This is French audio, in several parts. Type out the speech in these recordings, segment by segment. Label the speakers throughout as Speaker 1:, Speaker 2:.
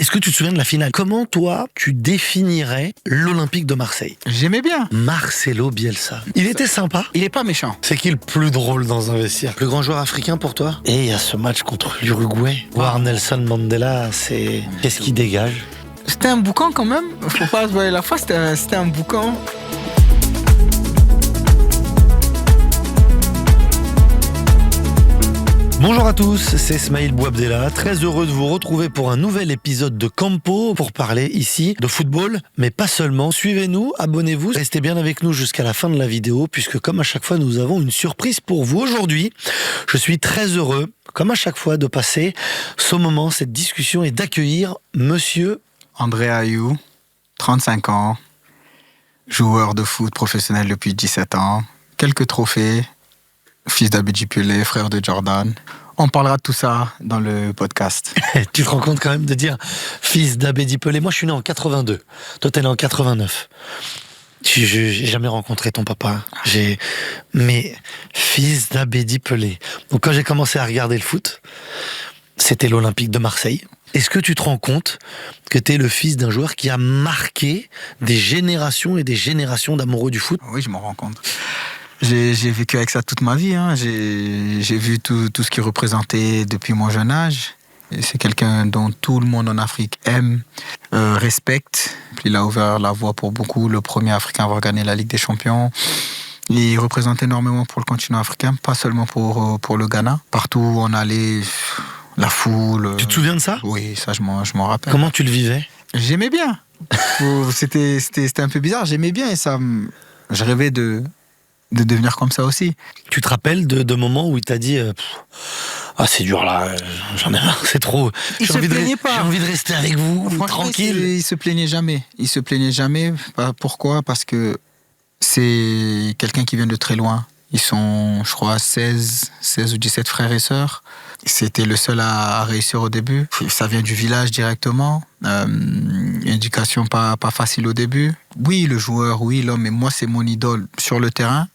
Speaker 1: Est-ce que tu te souviens de la finale? Comment, toi, tu définirais l'Olympique de Marseille?
Speaker 2: J'aimais bien.
Speaker 1: Marcelo Bielsa. Il était sympa.
Speaker 2: Il est pas méchant.
Speaker 1: C'est qui le plus drôle dans un vestiaire? Le grand joueur africain pour toi? Et il y a ce match contre l'Uruguay. Voir Nelson Mandela, c'est... Qu'est-ce qu'il dégage?
Speaker 2: C'était un boucan quand même. Faut pas se voiler la face, c'était un boucan.
Speaker 1: Bonjour à tous, c'est Smaïl Bouabdella, très heureux de vous retrouver pour un nouvel épisode de Campo pour parler ici de football, mais pas seulement. Suivez-nous, abonnez-vous, restez bien avec nous jusqu'à la fin de la vidéo puisque comme à chaque fois nous avons une surprise pour vous. Aujourd'hui, je suis très heureux, comme à chaque fois, de passer ce moment, cette discussion et d'accueillir monsieur
Speaker 2: André Ayou, 35 ans, joueur de foot professionnel depuis 17 ans, quelques trophées, fils d'Abedi Pelé, frère de Jordan. On parlera de tout ça dans le podcast.
Speaker 1: Tu te rends compte quand même de dire fils d'Abedi Pelé. Moi, je suis né en 82. Toi, t'es né en 89. J'ai jamais rencontré ton papa. Mais fils d'Abedi Pelé. Donc, quand j'ai commencé à regarder le foot, c'était l'Olympique de Marseille. Est-ce que tu te rends compte que t'es le fils d'un joueur qui a marqué des générations et des générations d'amoureux du foot?
Speaker 2: Oui, je m'en rends compte. J'ai vécu avec ça toute ma vie. Hein. J'ai vu tout ce qu'il représentait depuis mon jeune âge. Et c'est quelqu'un dont tout le monde en Afrique aime, respecte. Il a ouvert la voie pour beaucoup, le premier Africain à avoir gagné la Ligue des Champions. Il représente énormément pour le continent africain, pas seulement pour le Ghana. Partout où on allait, la foule...
Speaker 1: Tu te souviens de ça?
Speaker 2: Oui, ça je m'en rappelle.
Speaker 1: Comment tu le vivais?
Speaker 2: J'aimais bien. C'était un peu bizarre, j'aimais bien et ça... Je rêvais de devenir comme ça aussi.
Speaker 1: Tu te rappelles de moments où il t'a dit ah, c'est dur là, j'en ai marre, c'est trop. J'ai envie de rester avec vous, tranquille.
Speaker 2: Il se plaignait jamais. Pourquoi? Parce que c'est quelqu'un qui vient de très loin. Ils sont, je crois, 16 ou 17 frères et sœurs. C'était le seul à réussir au début. Ça vient du village directement. Éducation pas facile au début. Oui, le joueur, oui, l'homme, mais moi, c'est mon idole sur le terrain,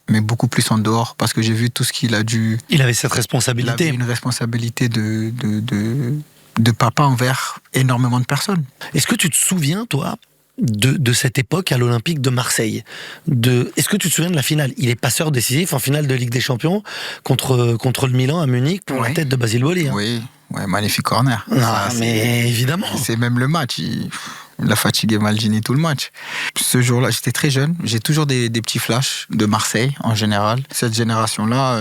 Speaker 2: mais beaucoup plus en dehors, parce que j'ai vu tout ce qu'il a dû...
Speaker 1: Il avait cette responsabilité.
Speaker 2: Il avait une responsabilité de papa envers énormément de personnes.
Speaker 1: Est-ce que tu te souviens, toi, de cette époque à l'Olympique de Marseille? Est-ce que tu te souviens de la finale? Il est passeur décisif en finale de Ligue des Champions contre le Milan à Munich pour la tête de Basile Boli. Hein.
Speaker 2: Oui, magnifique corner.
Speaker 1: Mais évidemment.
Speaker 2: C'est même le match. Il a fatigué Maldini tout le match. Ce jour-là, j'étais très jeune. J'ai toujours des petits flashs de Marseille, en général. Cette génération-là,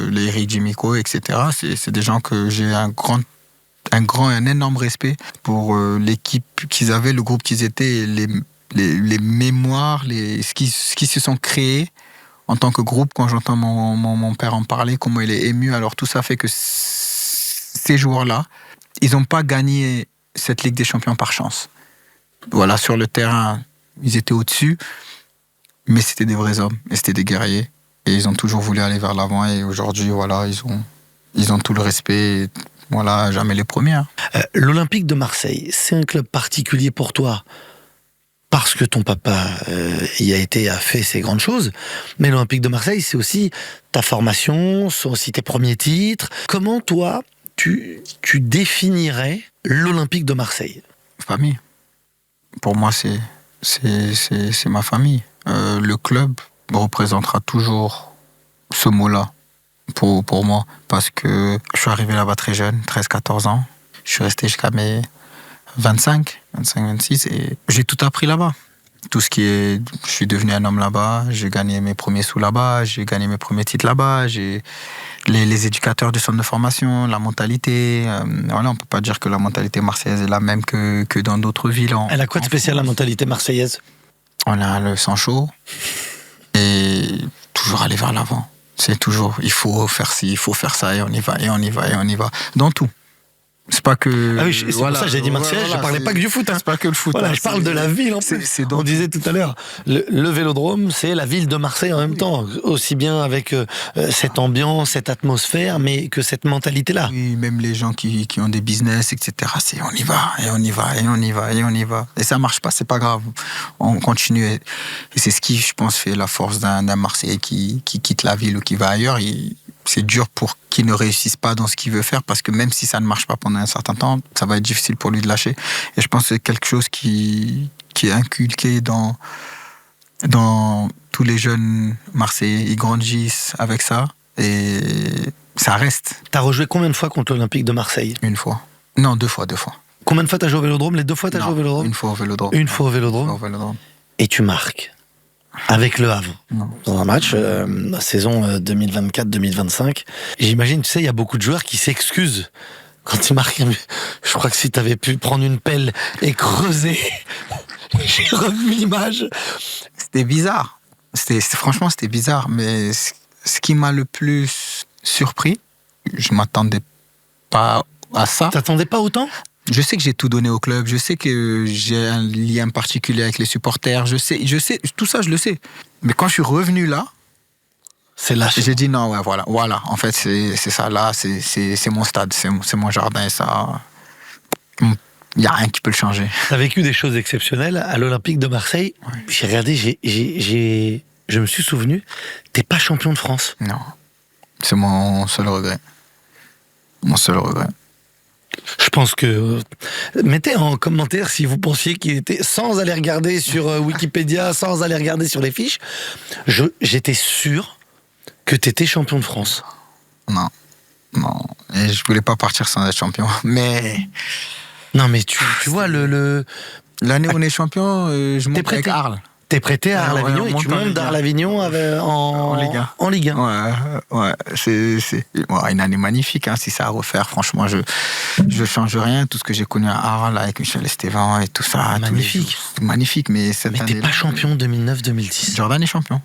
Speaker 2: les Eric Djimiko, etc., c'est des gens que j'ai un énorme respect pour l'équipe qu'ils avaient, le groupe qu'ils étaient, les mémoires, ce qui se sont créés en tant que groupe. Quand j'entends mon père en parler, comment il est ému, alors tout ça fait que ces joueurs-là, ils n'ont pas gagné cette Ligue des Champions par chance. Voilà, sur le terrain, ils étaient au-dessus, mais c'était des vrais hommes, et c'était des guerriers, et ils ont toujours voulu aller vers l'avant, et aujourd'hui, voilà, ils ont tout le respect, voilà, jamais les premiers.
Speaker 1: L'Olympique de Marseille, c'est un club particulier pour toi, parce que ton papa a fait ses grandes choses, mais l'Olympique de Marseille, c'est aussi ta formation, c'est aussi tes premiers titres. Comment, toi, tu définirais l'Olympique de Marseille?
Speaker 2: Famille. Pour moi, c'est ma famille. Le club représentera toujours ce mot-là pour moi, parce que je suis arrivé là-bas très jeune, 13-14 ans. Je suis resté jusqu'à mes 25-26 et j'ai tout appris là-bas. Je suis devenu un homme là-bas, j'ai gagné mes premiers sous là-bas, j'ai gagné mes premiers titres là-bas, j'ai les éducateurs du centre de formation, la mentalité. Voilà, on peut pas dire que la mentalité marseillaise est la même que dans d'autres villes.
Speaker 1: Elle a quoi de spécial, la mentalité marseillaise?
Speaker 2: On a le sang chaud et toujours aller vers l'avant. C'est toujours, il faut faire ci, il faut faire ça, et on y va, et on y va, et on y va. Dans tout. C'est pas que...
Speaker 1: Ah oui, c'est pour ça que j'ai dit Marseille, je parlais pas que du foot. Hein.
Speaker 2: C'est pas que le foot.
Speaker 1: Voilà, je parle de la ville en plus. On disait tout à l'heure, le Vélodrome, c'est la ville de Marseille en même temps. Aussi bien avec cette ambiance, cette atmosphère, mais que cette mentalité-là.
Speaker 2: Oui, même les gens qui ont des business, etc. C'est on y va, et on y va, et on y va, et on y va. Et ça marche pas, c'est pas grave. On continue. Et c'est ce qui, je pense, fait la force d'un Marseillais qui quitte la ville ou qui va ailleurs. c'est dur pour qu'il ne réussisse pas dans ce qu'il veut faire, parce que même si ça ne marche pas pendant un certain temps, ça va être difficile pour lui de lâcher. Et je pense que c'est quelque chose qui est inculqué dans tous les jeunes Marseillais. Ils grandissent avec ça et ça reste.
Speaker 1: T'as rejoué combien de fois contre l'Olympique de Marseille?
Speaker 2: Une fois. Non, deux fois.
Speaker 1: Combien de fois t'as joué au Vélodrome? Les 2 fois t'as joué au Vélodrome?
Speaker 2: Une fois au Vélodrome.
Speaker 1: Une fois au Vélodrome. Et tu marques avec le Havre dans un match, la saison 2024-2025. J'imagine, tu sais, il y a beaucoup de joueurs qui s'excusent quand ils marquent. Je crois que si t'avais pu prendre une pelle et creuser, j'ai revu l'image.
Speaker 2: C'était bizarre. Franchement, c'était bizarre. Mais ce qui m'a le plus surpris, je m'attendais pas à ça.
Speaker 1: T'attendais pas autant?
Speaker 2: Je sais que j'ai tout donné au club, je sais que j'ai un lien particulier avec les supporters, je sais, tout ça je le sais. Mais quand je suis revenu là,
Speaker 1: c'est lâché.
Speaker 2: J'ai dit non, ouais, voilà. En fait, c'est ça là, c'est mon stade, c'est mon jardin, ça. Il n'y a rien qui peut le changer.
Speaker 1: T'as vécu des choses exceptionnelles à l'Olympique de Marseille. Ouais. J'ai regardé, je me suis souvenu, t'es pas champion de France.
Speaker 2: Non, c'est mon seul regret. Mon seul regret.
Speaker 1: Je pense que... mettez en commentaire si vous pensiez qu'il était... Sans aller regarder sur Wikipédia, sans aller regarder sur les fiches, j'étais sûr que t'étais champion de France.
Speaker 2: Non. Et je voulais pas partir sans être champion. Mais...
Speaker 1: Non, mais tu vois,
Speaker 2: l'année où on est champion, je monte avec Arles.
Speaker 1: T'es prêté à Arles-Avignon et tu montes d'Arles-Avignon en Ligue 1.
Speaker 2: Ouais. C'est une année magnifique. Hein, si c'est à refaire, franchement, je change rien. Tout ce que j'ai connu à Arles avec Michel Esteban et tout ça.
Speaker 1: Magnifique.
Speaker 2: Magnifique, mais cette année.
Speaker 1: Mais t'es pas champion 2009-2010.
Speaker 2: Jordan est champion.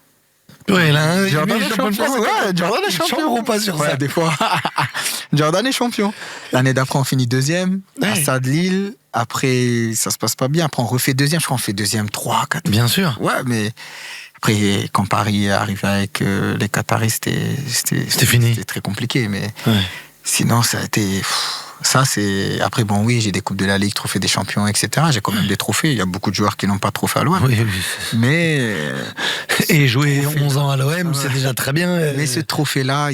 Speaker 1: Ouais, là,
Speaker 2: Jordan est champion. Ouais, Jordan est champion.
Speaker 1: Ou pas sur ça.
Speaker 2: Des fois. Jordan est champion. L'année d'après, on finit deuxième. À Stade Lille. Après, ça se passe pas bien. Après, on refait deuxième. Je crois qu'on fait deuxième 3, 4.
Speaker 1: Bien sûr.
Speaker 2: Ouais, mais après, quand Paris est arrivé avec les Qataris, c'était
Speaker 1: fini.
Speaker 2: C'était très compliqué. Mais sinon, ça a été... Ça, c'est... Après, bon, oui, j'ai des Coupes de la Ligue, trophées des champions, etc. J'ai quand même des trophées. Il y a beaucoup de joueurs qui n'ont pas de trophée à l'OM.
Speaker 1: Oui.
Speaker 2: Mais...
Speaker 1: Et jouer 11 ans à l'OM, c'est déjà très bien.
Speaker 2: Mais ce trophée-là,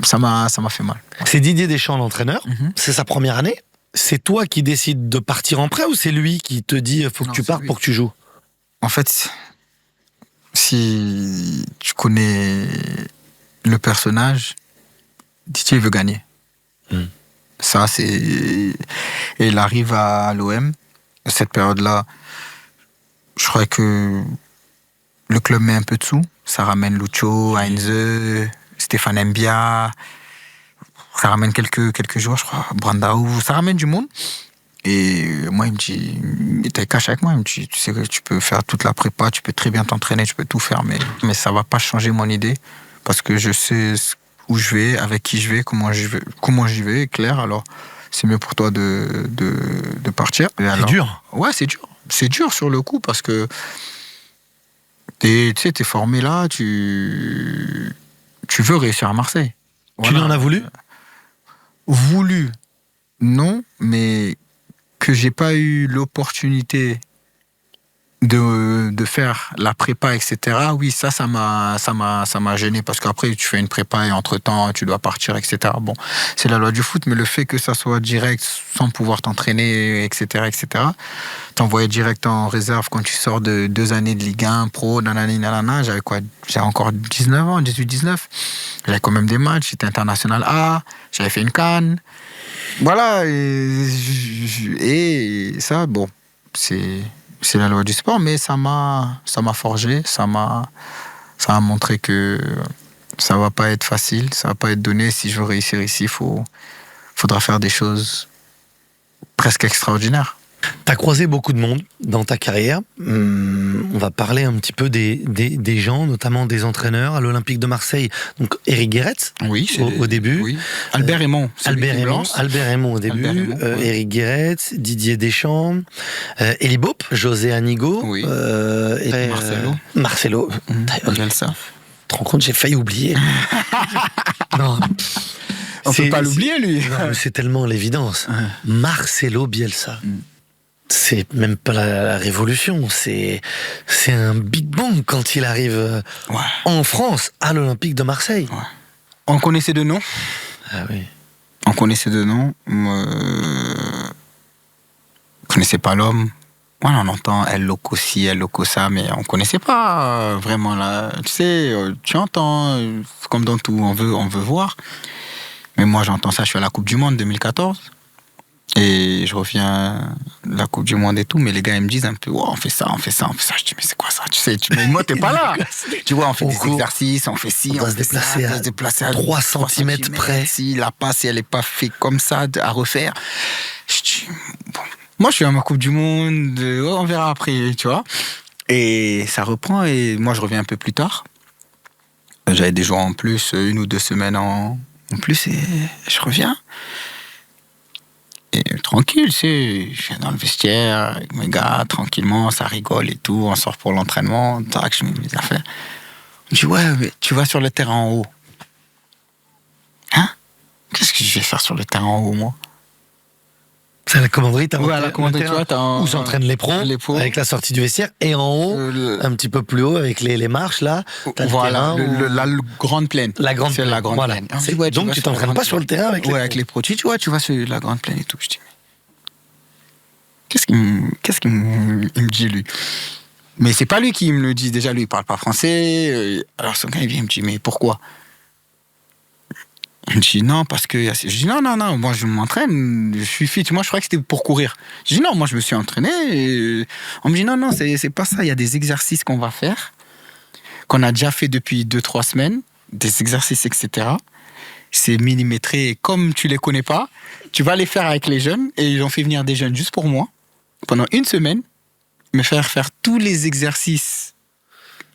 Speaker 2: ça m'a fait mal.
Speaker 1: C'est Didier Deschamps, l'entraîneur. C'est sa première année. C'est toi qui décides de partir en prêt ou c'est lui qui te dit faut que tu partes pour que tu joues?
Speaker 2: En fait, si tu connais le personnage, Didier veut gagner. Ça, c'est... Et il arrive à l'OM. Cette période-là, je crois que le club met un peu de sous. Ça ramène Lucho, Heinze, Stéphane Mbia. Ça ramène quelques joueurs, je crois. Brandao. Ça ramène du monde. Et moi, il me dit... Il était cash avec moi. Il me dit, tu sais que tu peux faire toute la prépa, tu peux très bien t'entraîner, tu peux tout faire. Mais ça va pas changer mon idée. Parce que je sais où je vais, avec qui je vais, comment j'y vais, clair. Alors, c'est mieux pour toi de partir.
Speaker 1: C'est dur.
Speaker 2: Ouais, c'est dur. C'est dur sur le coup parce que t'es formé là, tu veux réussir à Marseille.
Speaker 1: Voilà. Tu lui en as voulu?
Speaker 2: Voulu, non, mais que j'ai pas eu l'opportunité de faire la prépa, etc. Oui, ça m'a gêné parce qu'après tu fais une prépa et entre-temps tu dois partir, etc. Bon, c'est la loi du foot, mais le fait que ça soit direct sans pouvoir t'entraîner, etc., t'envoyer direct en réserve quand tu sors de 2 années de Ligue 1, pro, nanana, j'avais encore 19 ans, 18-19. J'avais quand même des matchs, j'étais international A, j'avais fait une CAN. Voilà, et ça, bon, c'est la loi du sport, mais ça m'a forgé, ça m'a montré que ça va pas être facile, ça va pas être donné. Si je veux réussir ici, faudra faire des choses presque extraordinaires.
Speaker 1: T'as croisé beaucoup de monde dans ta carrière. On va parler un petit peu des gens, notamment des entraîneurs à l'Olympique de Marseille. Donc Éric Guéretz,
Speaker 2: oui,
Speaker 1: au début.
Speaker 2: Oui. Albert Raymond.
Speaker 1: Albert Raymond au début. Éric Guéretz, Didier Deschamps, Elie Bopp, José Anigo.
Speaker 2: Oui.
Speaker 1: Et Marcelo.
Speaker 2: Bielsa.
Speaker 1: Tu te rends compte, j'ai failli oublier. Non.
Speaker 2: On peut pas l'oublier, lui.
Speaker 1: Non, c'est tellement l'évidence. Marcelo Bielsa. C'est même pas la révolution, c'est un Big Bang quand il arrive en France, à l'Olympique de Marseille.
Speaker 2: Ouais. On connaissait de nom.
Speaker 1: Ah oui.
Speaker 2: On connaissait de nom. On connaissait pas l'homme. Voilà, on entend El Loco ci, El Loco ça, mais on connaissait pas vraiment là. Tu sais, tu entends, comme dans tout, on veut voir. Mais moi, j'entends ça, je suis à la Coupe du Monde 2014. Et je reviens de la Coupe du Monde et tout, mais les gars, ils me disent un peu, on fait ça. Je dis, mais c'est quoi ça? Tu sais, mais moi, t'es pas là. Tu vois, on fait des exercices, on fait ci,
Speaker 1: on doit se déplacer à 3 cm près.
Speaker 2: Si la passe, elle n'est pas faite comme ça, à refaire. Je dis, bon. Moi, je suis à ma Coupe du Monde, on verra après, tu vois. Et ça reprend, et moi, je reviens un peu plus tard. J'avais des jours en plus, 1 ou 2 semaines en plus, et je reviens. Et tranquille, tu sais, je viens dans le vestiaire avec mes gars, tranquillement, ça rigole et tout, on sort pour l'entraînement, tac, je mets mes affaires. Je dis, ouais, mais tu vas sur le terrain en haut. Hein? Qu'est-ce que je vais faire sur le terrain en haut, moi?
Speaker 1: C'est la commanderie, t'as
Speaker 2: la commanderie, tu vois,
Speaker 1: où s'entraînent les pros, avec la sortie du vestiaire, et en haut, un petit peu plus haut, avec les marches, là, t'as
Speaker 2: voilà,
Speaker 1: le terrain.
Speaker 2: La grande plaine.
Speaker 1: La grande plaine.
Speaker 2: La grande
Speaker 1: voilà.
Speaker 2: plaine.
Speaker 1: Ouais, donc tu t'entraînes pas sur le terrain avec les pros.
Speaker 2: Avec les pros. Tu vois, tu vas sur la grande plaine et tout. Je dis, qu'est-ce qu'il me dit, lui? Mais c'est pas lui qui me le dit. Déjà, lui, il parle pas français. Alors, son gars, il vient, il me dit, mais pourquoi? Je dis non, parce que. Je dis non, moi je m'entraîne, je suis fit. Moi je croyais que c'était pour courir. Je dis non, moi je me suis entraîné. On me dit non, c'est pas ça. Il y a des exercices qu'on va faire, qu'on a déjà fait depuis 2-3 semaines, des exercices, etc. C'est millimétré. Et comme tu les connais pas, tu vas les faire avec les jeunes. Et ils ont fait venir des jeunes juste pour moi, pendant 1 semaine, me faire tous les exercices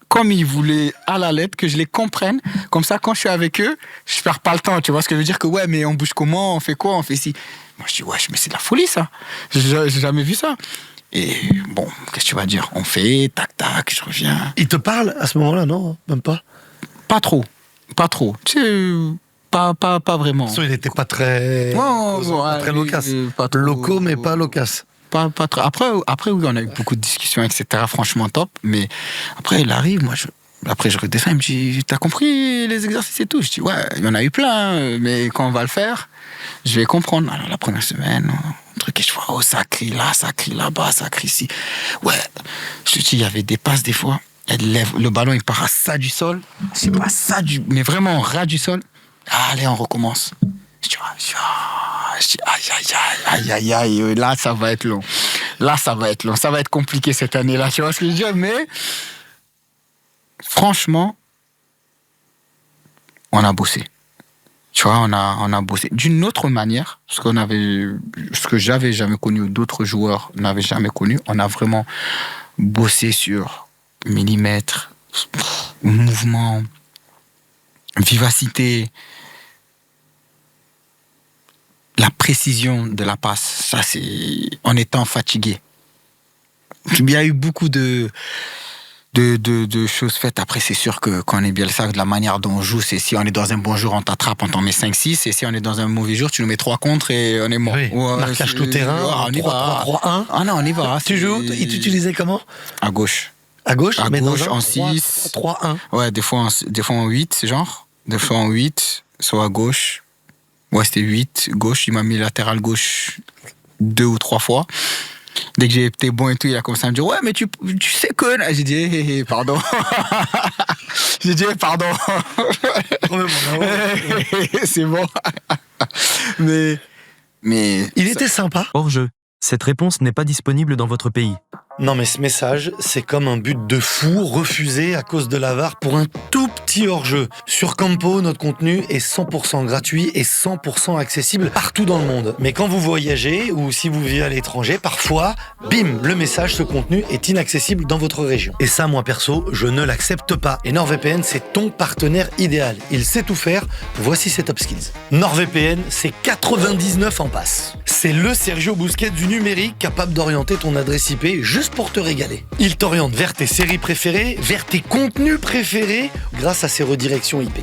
Speaker 2: comme ils voulaient à la lettre, que je les comprenne. Comme ça, quand je suis avec eux, je perds pas le temps. Tu vois ce que je veux dire? Que ouais, mais on bouge comment? On fait quoi? On fait ci. Moi, je dis, ouais, mais c'est de la folie, ça. J'ai jamais vu ça. Et bon, qu'est-ce que tu vas dire? On fait, tac, je reviens.
Speaker 1: Il te parle à ce moment-là, non? Même pas?
Speaker 2: Pas trop. Tu sais, pas vraiment.
Speaker 1: Il n'était pas très...
Speaker 2: pas
Speaker 1: très loquace. Loco, mais pas loquace.
Speaker 2: Pas trop. Après, oui, on a eu beaucoup de discussions, etc. Franchement, top. Mais après, il arrive, après, je redescends, il me dit, t'as compris les exercices et tout? Je dis, ouais, il y en a eu plein, mais quand on va le faire, je vais comprendre. Alors, la première semaine, un truc, et je vois, oh, ça crie là, ça crie là-bas, ça crie ici. Ouais, je te dis, il y avait des passes des fois. Le ballon, il part à ça du sol. C'est pas ça mais vraiment ras du sol. Allez, on recommence. Je dis, aïe, là, ça va être long. Ça va être compliqué cette année-là. Tu vois ce que je veux dire? Mais franchement, on a bossé. Tu vois, on a bossé d'une autre manière, ce que j'avais jamais connu, d'autres joueurs n'avaient jamais connu. On a vraiment bossé sur millimètres, mouvement, vivacité, la précision de la passe. Ça, c'est en étant fatigué. Il y a eu beaucoup de choses faites. Après, c'est sûr que quand on est bien ça, de la manière dont on joue, c'est si on est dans un bon jour, on t'attrape, on t'en met 5-6, et si on est dans un mauvais jour, tu nous mets 3 contre et on est mort.
Speaker 1: Oui, marquage tout terrain, 3-3-1.
Speaker 2: Ah non, on y va.
Speaker 1: Tu joues, il t'utilisait comment?
Speaker 2: À gauche.
Speaker 1: À gauche,
Speaker 2: à
Speaker 1: mais
Speaker 2: gauche,
Speaker 1: dans un
Speaker 2: en 6.
Speaker 1: 3-1.
Speaker 2: Ouais, des fois en 8, c'est genre. Des fois en 8, soit à gauche. Ouais, c'était 8, gauche. Il m'a mis latéral gauche 2 ou 3 fois. Dès que j'ai été bon et tout, il a commencé à me dire, ouais, mais tu sais que... J'ai dit, pardon. J'ai dit, pardon. C'est bon. mais...
Speaker 1: Il était sympa.
Speaker 3: Hors-jeu. Cette réponse n'est pas disponible dans votre pays.
Speaker 1: Non, mais ce message, c'est comme un but de fou refusé à cause de la VAR pour un tout petit hors-jeu. Sur Campo, notre contenu est 100% gratuit et 100% accessible partout dans le monde. Mais quand vous voyagez ou si vous vivez à l'étranger, parfois, bim, le message, ce contenu est inaccessible dans votre région. Et ça, moi perso, je ne l'accepte pas. Et NordVPN, c'est ton partenaire idéal. Il sait tout faire. Voici ses top skills. NordVPN, c'est 99 en passe. C'est le Sergio Busquets du numérique capable d'orienter ton adresse IP juste pour te régaler. Il t'oriente vers tes séries préférées, vers tes contenus préférés grâce à ses redirections IP.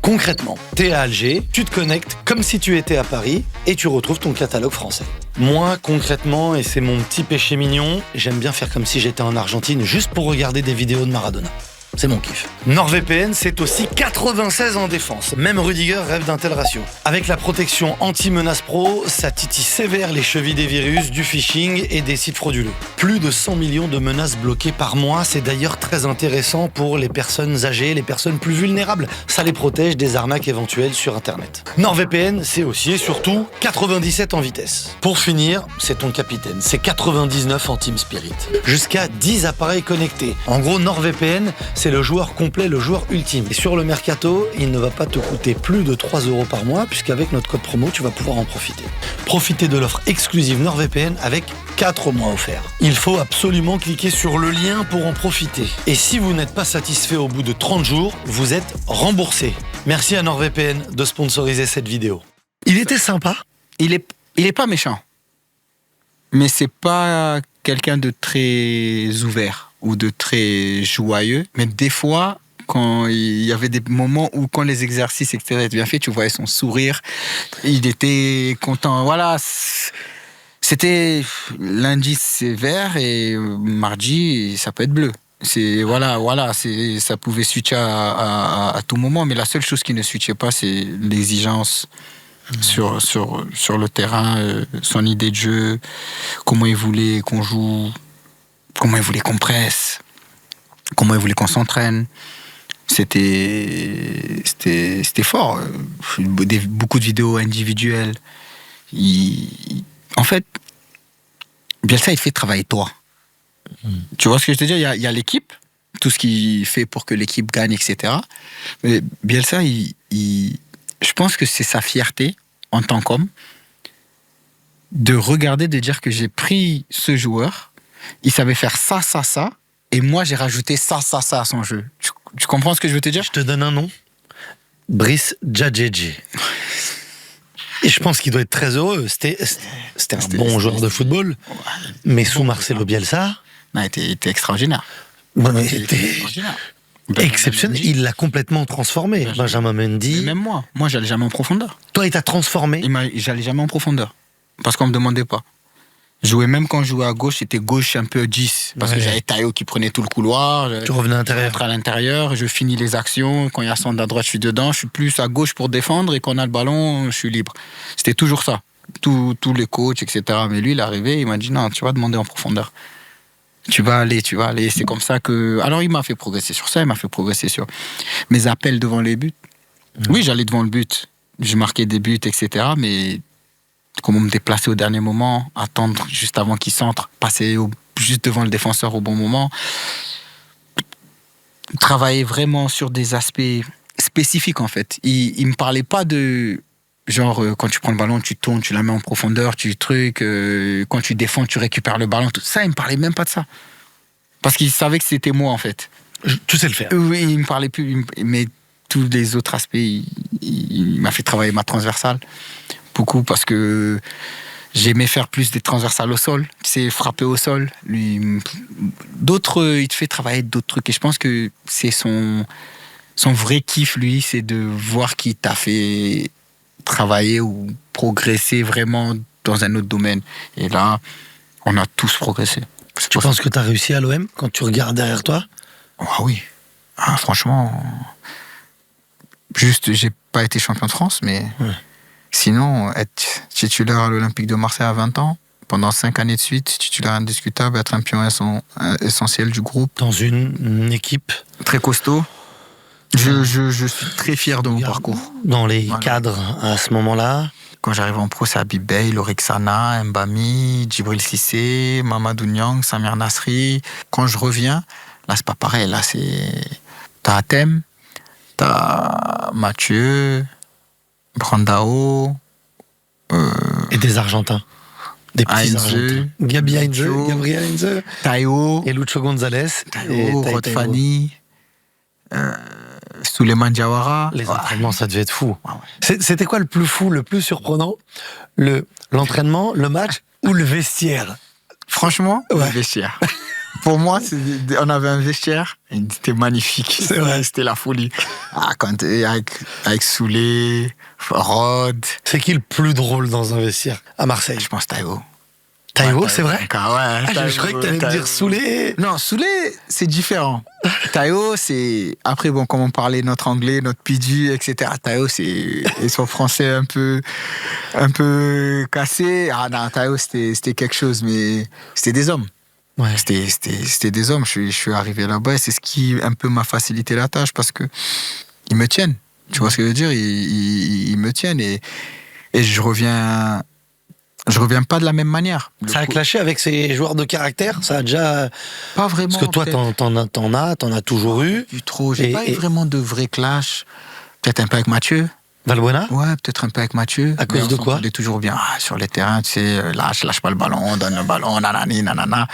Speaker 1: Concrètement, t'es à Alger, tu te connectes comme si tu étais à Paris et tu retrouves ton catalogue français. Moi, concrètement, et c'est mon petit péché mignon, j'aime bien faire comme si j'étais en Argentine juste pour regarder des vidéos de Maradona. C'est mon kiff. NordVPN, c'est aussi 96 en défense. Même Rudiger rêve d'un tel ratio. Avec la protection anti-menace pro, ça titille sévère les chevilles des virus, du phishing et des sites frauduleux. Plus de 100 millions de menaces bloquées par mois, c'est d'ailleurs très intéressant pour les personnes âgées, les personnes plus vulnérables. Ça les protège des arnaques éventuelles sur Internet. NordVPN, c'est aussi et surtout 97 en vitesse. Pour finir, c'est ton capitaine, c'est 99 en Team Spirit. Jusqu'à 10 appareils connectés. En gros, NordVPN, c'est le joueur complet, le joueur ultime. Et sur le mercato, il ne va pas te coûter plus de 3 € par mois, puisqu'avec notre code promo, tu vas pouvoir en profiter. Profitez de l'offre exclusive NordVPN avec 4 mois offerts. Il faut absolument cliquer sur le lien pour en profiter. Et si vous n'êtes pas satisfait au bout de 30 jours, vous êtes remboursé. Merci à NordVPN de sponsoriser cette vidéo. Il était sympa.
Speaker 2: Il est pas méchant. Mais c'est pas quelqu'un de très ouvert ou de très joyeux. Mais des fois, quand il y avait des moments où, quand les exercices, etc., étaient bien faits, tu voyais son sourire. Il était content. Voilà. C'était lundi, c'est vert, et mardi, ça peut être bleu. Ça pouvait switcher à tout moment. Mais la seule chose qui ne switchait pas, c'est l'exigence sur le terrain, son idée de jeu, comment il voulait qu'on joue, comment il voulait qu'on presse, comment il voulait qu'on s'entraîne. C'était fort. Beaucoup de vidéos individuelles. En fait, Bielsa, il fait travailler toi. Tu vois ce que je te dis? Il y a l'équipe, tout ce qu'il fait pour que l'équipe gagne, etc. Mais Bielsa, je pense que c'est sa fierté en tant qu'homme de regarder, de dire que j'ai pris ce joueur, il savait faire ça, et moi j'ai rajouté ça à son jeu. Tu comprends ce que je veux te dire?
Speaker 1: Je te donne un nom. Brice Djadjedji. Et je pense qu'il doit être très heureux. C'était un bon joueur de football, mais sous Marcelo Bielsa...
Speaker 2: Non, il était extraordinaire.
Speaker 1: Il était exceptionnel. Il l'a complètement transformé. Benjamin Mendy.
Speaker 2: Même moi, j'allais jamais en profondeur.
Speaker 1: Toi, il t'a transformé.
Speaker 2: J'allais jamais en profondeur. Parce qu'on me demandait pas. Même quand je jouais à gauche, c'était gauche un peu 10. Parce que j'avais Tayo qui prenait tout le couloir.
Speaker 1: Tu revenais
Speaker 2: à l'intérieur. Je finis les actions. Quand il y a centre à droite, je suis dedans. Je suis plus à gauche pour défendre. Et quand on a le ballon, je suis libre. C'était toujours ça. Tous les coachs, etc. Mais lui, il est arrivé. Il m'a dit non, tu vas demander en profondeur. Tu vas aller. C'est comme ça que... Alors, il m'a fait progresser sur ça. Il m'a fait progresser sur mes appels devant les buts. Oui, j'allais devant le but. Je marquais des buts, etc. Mais comment me déplacer au dernier moment, attendre juste avant qu'il centre, passer juste devant le défenseur au bon moment. Travailler vraiment sur des aspects spécifiques, en fait. Il me parlait pas de... Genre, quand tu prends le ballon, tu tournes, tu la mets en profondeur, quand tu défends, tu récupères le ballon. Tout ça, il me parlait même pas de ça. Parce qu'il savait que c'était moi, en fait.
Speaker 1: Tu sais le faire.
Speaker 2: Oui, il me parlait plus. Mais tous les autres aspects, il m'a fait travailler ma transversale. Beaucoup, parce que j'aimais faire plus des transversales au sol. Tu sais, frapper au sol. Il te fait travailler d'autres trucs. Et je pense que c'est son vrai kiff, lui, c'est de voir qu'il t'a fait travailler ou progresser vraiment dans un autre domaine. Et là, on a tous progressé.
Speaker 1: Tu penses que tu as réussi à l'OM quand tu regardes derrière toi?
Speaker 2: Ah oui. Franchement, juste, j'ai pas été champion de France, mais sinon, être titulaire à l'Olympique de Marseille à 20 ans, pendant 5 années de suite, titulaire indiscutable, être un pion essentiel du groupe.
Speaker 1: Dans une équipe
Speaker 2: très costaud. Je suis très fier de mon parcours.
Speaker 1: Dans les cadres à ce moment-là.
Speaker 2: Quand j'arrive en pro, c'est Habib Beye, Lorixana, Mbami, Djibril Cissé, Mamadou Niang, Samir Nasri. Quand je reviens, là, c'est pas pareil. Là, t'as Atem, t'as Mathieu, Brandao.
Speaker 1: Et des Argentins. Des petits Argentins. Gabriel Heinze,
Speaker 2: Tayo.
Speaker 1: Et Lucho González.
Speaker 2: Tayo, Rodfani. Souleymane Diawara.
Speaker 1: Les entraînements, ça devait être fou. C'était quoi le plus fou, le plus surprenant? L'entraînement, le match ou le vestiaire?
Speaker 2: Franchement, le vestiaire. Pour moi, on avait un vestiaire, c'était magnifique.
Speaker 1: C'est vrai.
Speaker 2: C'était la folie. Avec Soulé, Rod.
Speaker 1: C'est qui le plus drôle dans un vestiaire à Marseille?
Speaker 2: Je pense Taïwo.
Speaker 1: Taïwo,
Speaker 2: Ouais,
Speaker 1: c'est vrai?
Speaker 2: Ouais,
Speaker 1: Ah, je croyais que t'allais me dire Soulé.
Speaker 2: Non, Soulé, c'est différent. Taïwo, c'est... Après, bon, comme on parlait notre anglais, notre pidgin, etc. Taïwo, c'est... Et son français un peu cassé. Ah non, Taïwo, c'était quelque chose, mais c'était des hommes.
Speaker 1: Ouais.
Speaker 2: C'était des hommes. Je suis arrivé là-bas et c'est ce qui un peu m'a facilité la tâche parce que ils me tiennent. Tu vois ce que je veux dire? Ils me tiennent et je reviens pas de la même manière.
Speaker 1: Ça a clashé avec ces joueurs de caractère? Ça a déjà...
Speaker 2: Pas vraiment.
Speaker 1: Parce que toi, t'en as toujours eu.
Speaker 2: Plus trop. J'ai pas eu
Speaker 1: Et
Speaker 2: vraiment de vrai clash. Peut-être un peu avec Mathieu.
Speaker 1: Valbuena?
Speaker 2: Ouais, peut-être un peu avec Mathieu.
Speaker 1: À cause de quoi?
Speaker 2: Il est toujours bien sur les terrains, tu sais, lâche pas le ballon, donne le ballon, nanani, nanana.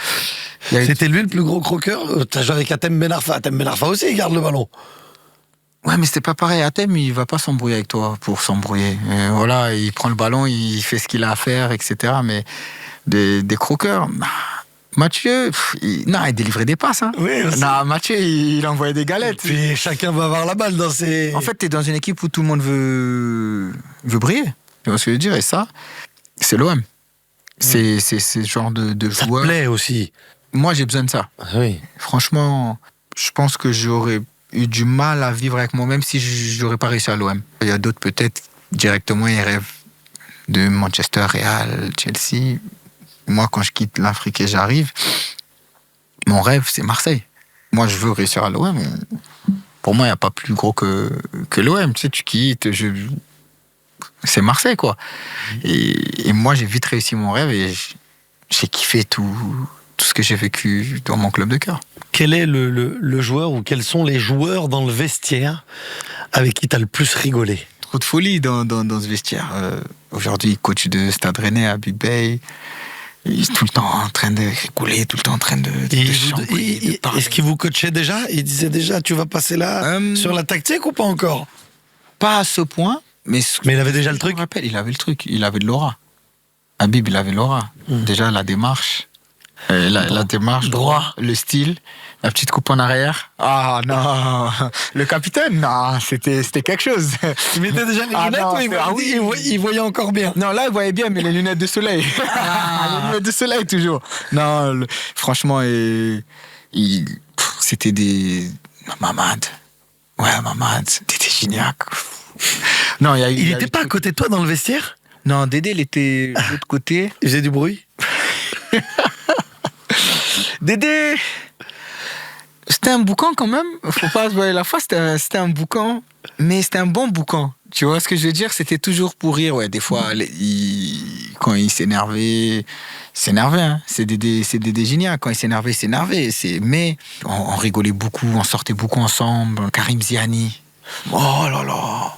Speaker 1: C'était lui le plus gros croqueur? T'as joué avec Hatem Ben Arfa. Hatem Ben Arfa aussi, il garde le ballon.
Speaker 2: Ouais, mais c'était pas pareil. Hatem, il va pas s'embrouiller avec toi pour s'embrouiller. Voilà, il prend le ballon, il fait ce qu'il a à faire, etc. Mais des croqueurs... Mathieu, il délivrait des passes. Hein.
Speaker 1: Oui, aussi.
Speaker 2: Non, Mathieu, il envoyait des galettes.
Speaker 1: Puis chacun va avoir la balle dans ses...
Speaker 2: En fait, t'es dans une équipe où tout le monde veut briller. Tu vois ce que je veux dire? Et ça, c'est l'OM. C'est ce genre de
Speaker 1: Ça te
Speaker 2: joueur.
Speaker 1: plaît aussi.
Speaker 2: Moi, j'ai besoin de ça.
Speaker 1: Ah oui.
Speaker 2: Franchement, je pense que j'aurais eu du mal à vivre avec moi-même si j'aurais pas réussi à l'OM. Il y a d'autres, peut-être, directement, ils rêvent de Manchester, Real, Chelsea. Moi, quand je quitte l'Afrique et j'arrive, mon rêve, c'est Marseille. Moi, je veux réussir à l'OM. Pour moi, il n'y a pas plus gros que l'OM. Tu sais, tu quittes, c'est Marseille, quoi. Et moi, j'ai vite réussi mon rêve et j'ai kiffé tout ce que j'ai vécu dans mon club de cœur.
Speaker 1: Quel est le joueur ou quels sont les joueurs dans le vestiaire avec qui tu as le plus rigolé?
Speaker 2: Trop de folie dans ce vestiaire. Aujourd'hui, coach de Stade Rennais à Big Bay. Il est tout le temps en train de rigoler, tout le temps en train de chambrer, de parler.
Speaker 1: Est-ce qu'il vous coachait déjà? Il disait déjà, tu vas passer là sur la tactique ou pas encore?
Speaker 2: Pas à ce point, mais
Speaker 1: il avait déjà le truc?
Speaker 2: Je me rappelle, il avait le truc, il avait de l'aura. Habib, il avait l'aura. Déjà, la démarche. La démarche,
Speaker 1: droit,
Speaker 2: le style, la petite coupe en arrière. Ah non, le capitaine, non, c'était quelque chose.
Speaker 1: Il mettait déjà les lunettes ou il voyait encore bien?
Speaker 2: Non, là, il voyait bien, mais les lunettes de soleil. Les lunettes de soleil, toujours. Non, franchement, c'était des... Mamad. Ouais, Mamad, c'était Gignac. Non,
Speaker 1: il n'était pas à côté de toi dans le vestiaire?
Speaker 2: Non, Dédé, il était de l'autre côté.
Speaker 1: Il faisait du bruit?
Speaker 2: Dédé, c'était un boucan quand même. Faut pas se voiler la face, c'était un boucan, mais c'était un bon boucan. Tu vois ce que je veux dire? C'était toujours pour rire. Ouais, des fois, quand il s'énervait, hein. C'est Dédé Gignac. Quand il s'énervait. Mais on rigolait beaucoup, on sortait beaucoup ensemble. Karim Ziani. Oh là là.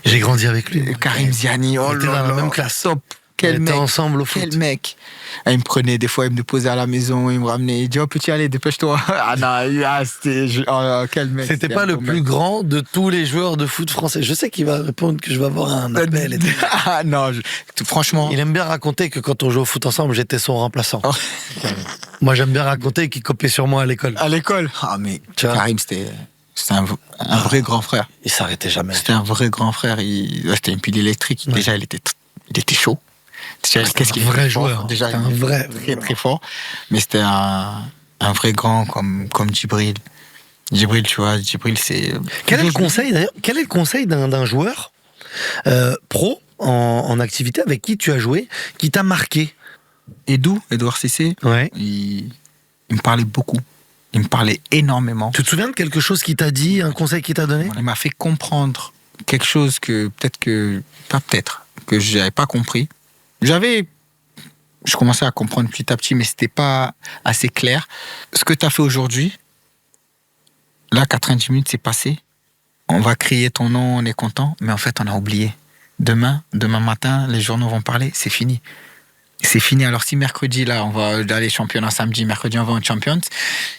Speaker 1: J'ai grandi avec lui.
Speaker 2: Karim Ziani, oh là là.
Speaker 1: On était dans la même classe.
Speaker 2: Top. Quel mec,
Speaker 1: ensemble au foot.
Speaker 2: Quel mec. Il me prenait, des fois, il me déposait à la maison, il me ramenait, il dit, oh petit, allez, dépêche-toi. Ah non, c'était, quel mec.
Speaker 1: C'était pas le plus grand de tous les joueurs de foot français. Je sais qu'il va répondre que je vais avoir un appel.
Speaker 2: Ah non, franchement.
Speaker 1: Il aime bien raconter que quand on joue au foot ensemble, j'étais son remplaçant. Moi, j'aime bien raconter qu'il copiait sur moi à l'école.
Speaker 2: À l'école? Ah, mais Karim, c'était un vrai grand frère.
Speaker 1: Il s'arrêtait jamais.
Speaker 2: C'était un vrai grand frère. C'était une pile électrique. Ouais. Déjà, il était chaud.
Speaker 1: Qu'est-ce qu'il est vrai joueur?
Speaker 2: Déjà,
Speaker 1: un vrai
Speaker 2: très fort. Mais c'était un vrai grand comme Djibril. Djibril, tu vois, c'est...
Speaker 1: Quel est le conseil, d'ailleurs? Quel est le conseil d'un joueur pro en activité avec qui tu as joué, qui t'a marqué?
Speaker 2: Edouard Cissé.
Speaker 1: Ouais.
Speaker 2: Il me parlait beaucoup. Il me parlait énormément.
Speaker 1: Tu te souviens de quelque chose qu'il t'a dit, un conseil qu'il t'a donné?
Speaker 2: Il m'a fait comprendre quelque chose que que je n'avais pas compris. Je commençais à comprendre petit à petit, mais c'était pas assez clair. Ce que tu as fait aujourd'hui, là, 90 minutes, c'est passé. On va crier ton nom, on est content, mais en fait, on a oublié. Demain matin, les journaux vont parler, c'est fini. C'est fini. Alors, si mercredi, là, on va aller championnat samedi, mercredi, on va en Champions.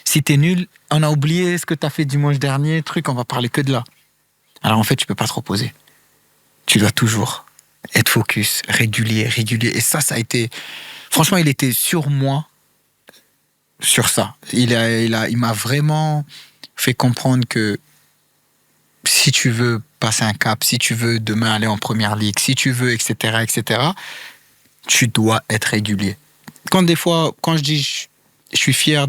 Speaker 2: Si t'es nul, on a oublié ce que t'as fait dimanche dernier, on va parler que de là. Alors, en fait, tu peux pas te reposer. Tu dois toujours être focus, régulier. Et ça a été... Franchement, il était sur moi sur ça. Il m'a vraiment fait comprendre que si tu veux passer un cap, si tu veux demain aller en première ligue, si tu veux, etc., tu dois être régulier. Quand je dis je suis fier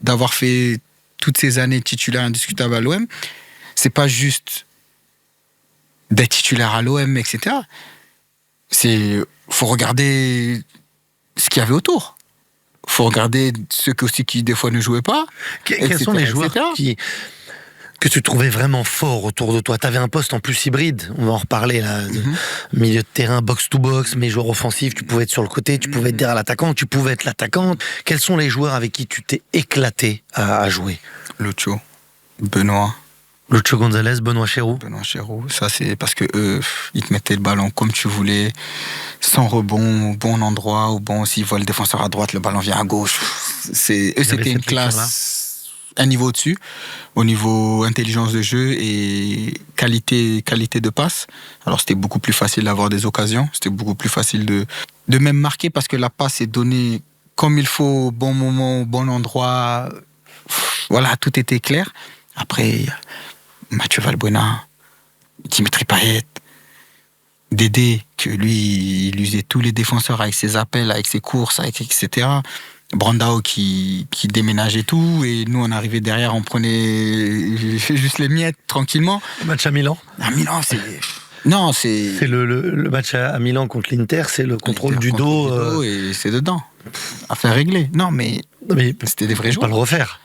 Speaker 2: d'avoir fait toutes ces années titulaire indiscutable à l'OM, c'est pas juste d'être titulaire à l'OM, etc. Faut regarder ce qu'il y avait autour. Faut regarder ceux qui des fois ne jouaient pas.
Speaker 1: Quels sont les joueurs que tu trouvais vraiment forts autour de toi? Tu avais un poste en plus hybride, on va en reparler là, milieu de terrain, box-to-box, mais joueur offensif, tu pouvais être sur le côté, tu pouvais être derrière l'attaquant, tu pouvais être l'attaquante. Quels sont les joueurs avec qui tu t'es éclaté à jouer?
Speaker 2: Lucho, Benoît.
Speaker 1: Lucho Gonzalez, Benoît Chéroux.
Speaker 2: Ça c'est parce que eux, ils te mettaient le ballon comme tu voulais, sans rebond, au bon endroit, s'ils voient le défenseur à droite, le ballon vient à gauche. C'était une classe, un niveau au-dessus, au niveau intelligence de jeu et qualité de passe. Alors c'était beaucoup plus facile d'avoir des occasions, c'était beaucoup plus facile de même marquer parce que la passe est donnée comme il faut, au bon moment, au bon endroit. Voilà, tout était clair. Après, Mathieu Valbuena, Dimitri Payet, Dédé, que lui, il usait tous les défenseurs avec ses appels, avec ses courses, etc. Brandao qui déménageait tout, et nous, on arrivait derrière, on prenait juste les miettes, tranquillement.
Speaker 1: Le match à Milan.
Speaker 2: À Milan, c'est... Non, c'est...
Speaker 1: C'est le match à Milan contre l'Inter, c'est le contrôle du dos.
Speaker 2: Et c'est dedans. Affaire réglée. Non, mais c'était des vrais joueurs.
Speaker 1: Pas le refaire.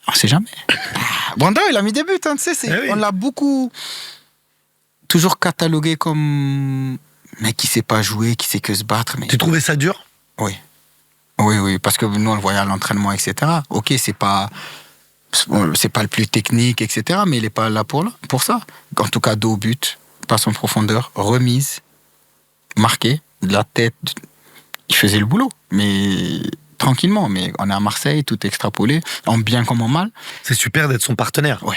Speaker 2: On sait jamais. Brandao, il a mis des buts, hein, tu sais.
Speaker 1: Oui.
Speaker 2: On l'a beaucoup toujours catalogué comme mec qui sait pas jouer, qui sait que se battre. Mais...
Speaker 1: Tu trouvais ça dur?
Speaker 2: Oui, parce que nous, on le voyait à l'entraînement, etc. Ok, c'est pas le plus technique, etc. Mais il est pas là pour ça. En tout cas, dos au but, passe en profondeur, remise, marqué, de la tête. Il faisait le boulot, mais tranquillement. Mais on est à Marseille, tout extrapolé, en bien comme en mal.
Speaker 1: C'est super d'être son partenaire.
Speaker 2: Oui.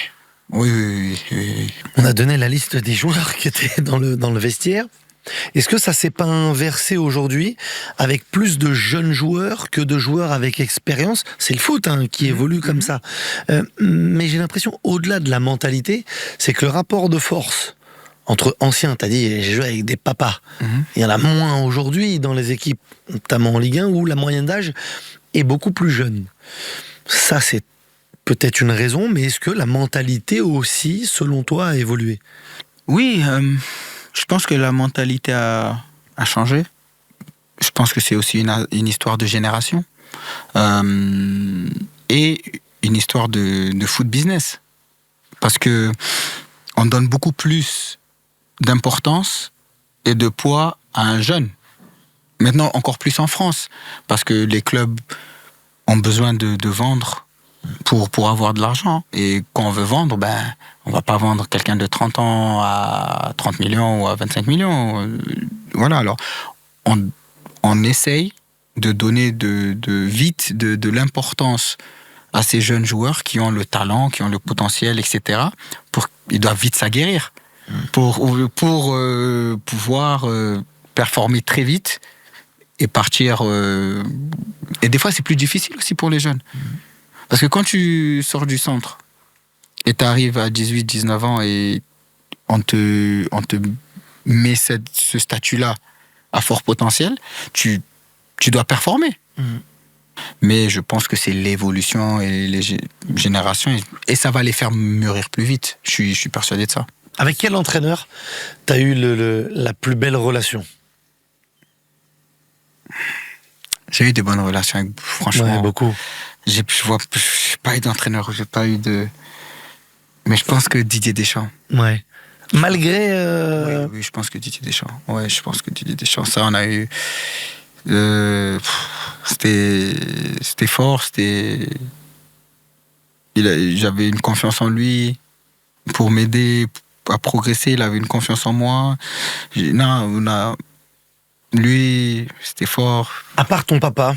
Speaker 1: On a donné la liste des joueurs qui étaient dans le vestiaire. Est-ce que ça s'est pas inversé aujourd'hui avec plus de jeunes joueurs que de joueurs avec expérience? C'est le foot qui évolue comme ça. Mais j'ai l'impression, au-delà de la mentalité, c'est que le rapport de force entre anciens, t'as dit, j'ai joué avec des papas. Il y en a moins aujourd'hui dans les équipes, notamment en Ligue 1, où la moyenne d'âge est beaucoup plus jeune. Ça, c'est peut-être une raison, mais est-ce que la mentalité aussi, selon toi, a évolué?
Speaker 2: Oui, je pense que la mentalité a changé. Je pense que c'est aussi une histoire de génération. Et une histoire de foot business. Parce que on donne beaucoup plus d'importance et de poids à un jeune. Maintenant, encore plus en France. Parce que les clubs ont besoin de vendre pour avoir de l'argent. Et quand on veut vendre, on va pas vendre quelqu'un de 30 ans à 30 millions ou à 25 millions. Voilà, alors on essaye de donner de l'importance à ces jeunes joueurs qui ont le talent, qui ont le potentiel, etc. Ils doivent vite s'aguerrir pour pouvoir performer très vite et partir. Et des fois, c'est plus difficile aussi pour les jeunes. Parce que quand tu sors du centre et tu arrives à 18-19 ans et on te met ce statut-là à fort potentiel, tu dois performer. Mais je pense que c'est l'évolution et les générations, et ça va les faire mûrir plus vite. Je suis persuadé de ça.
Speaker 1: Avec quel entraîneur tu as eu la plus belle relation?
Speaker 2: J'ai eu des bonnes relations avec, franchement.
Speaker 1: Ouais, beaucoup.
Speaker 2: J'ai pas eu d'entraîneur, j'ai pas eu de... Mais je pense que Didier Deschamps.
Speaker 1: Ouais. Malgré...
Speaker 2: Oui, je pense que Didier Deschamps. Ouais, je pense que Didier Deschamps, ça, on a eu... c'était fort, j'avais une confiance en lui pour m'aider à progresser, il avait une confiance en moi. Lui, c'était fort.
Speaker 1: À part ton papa,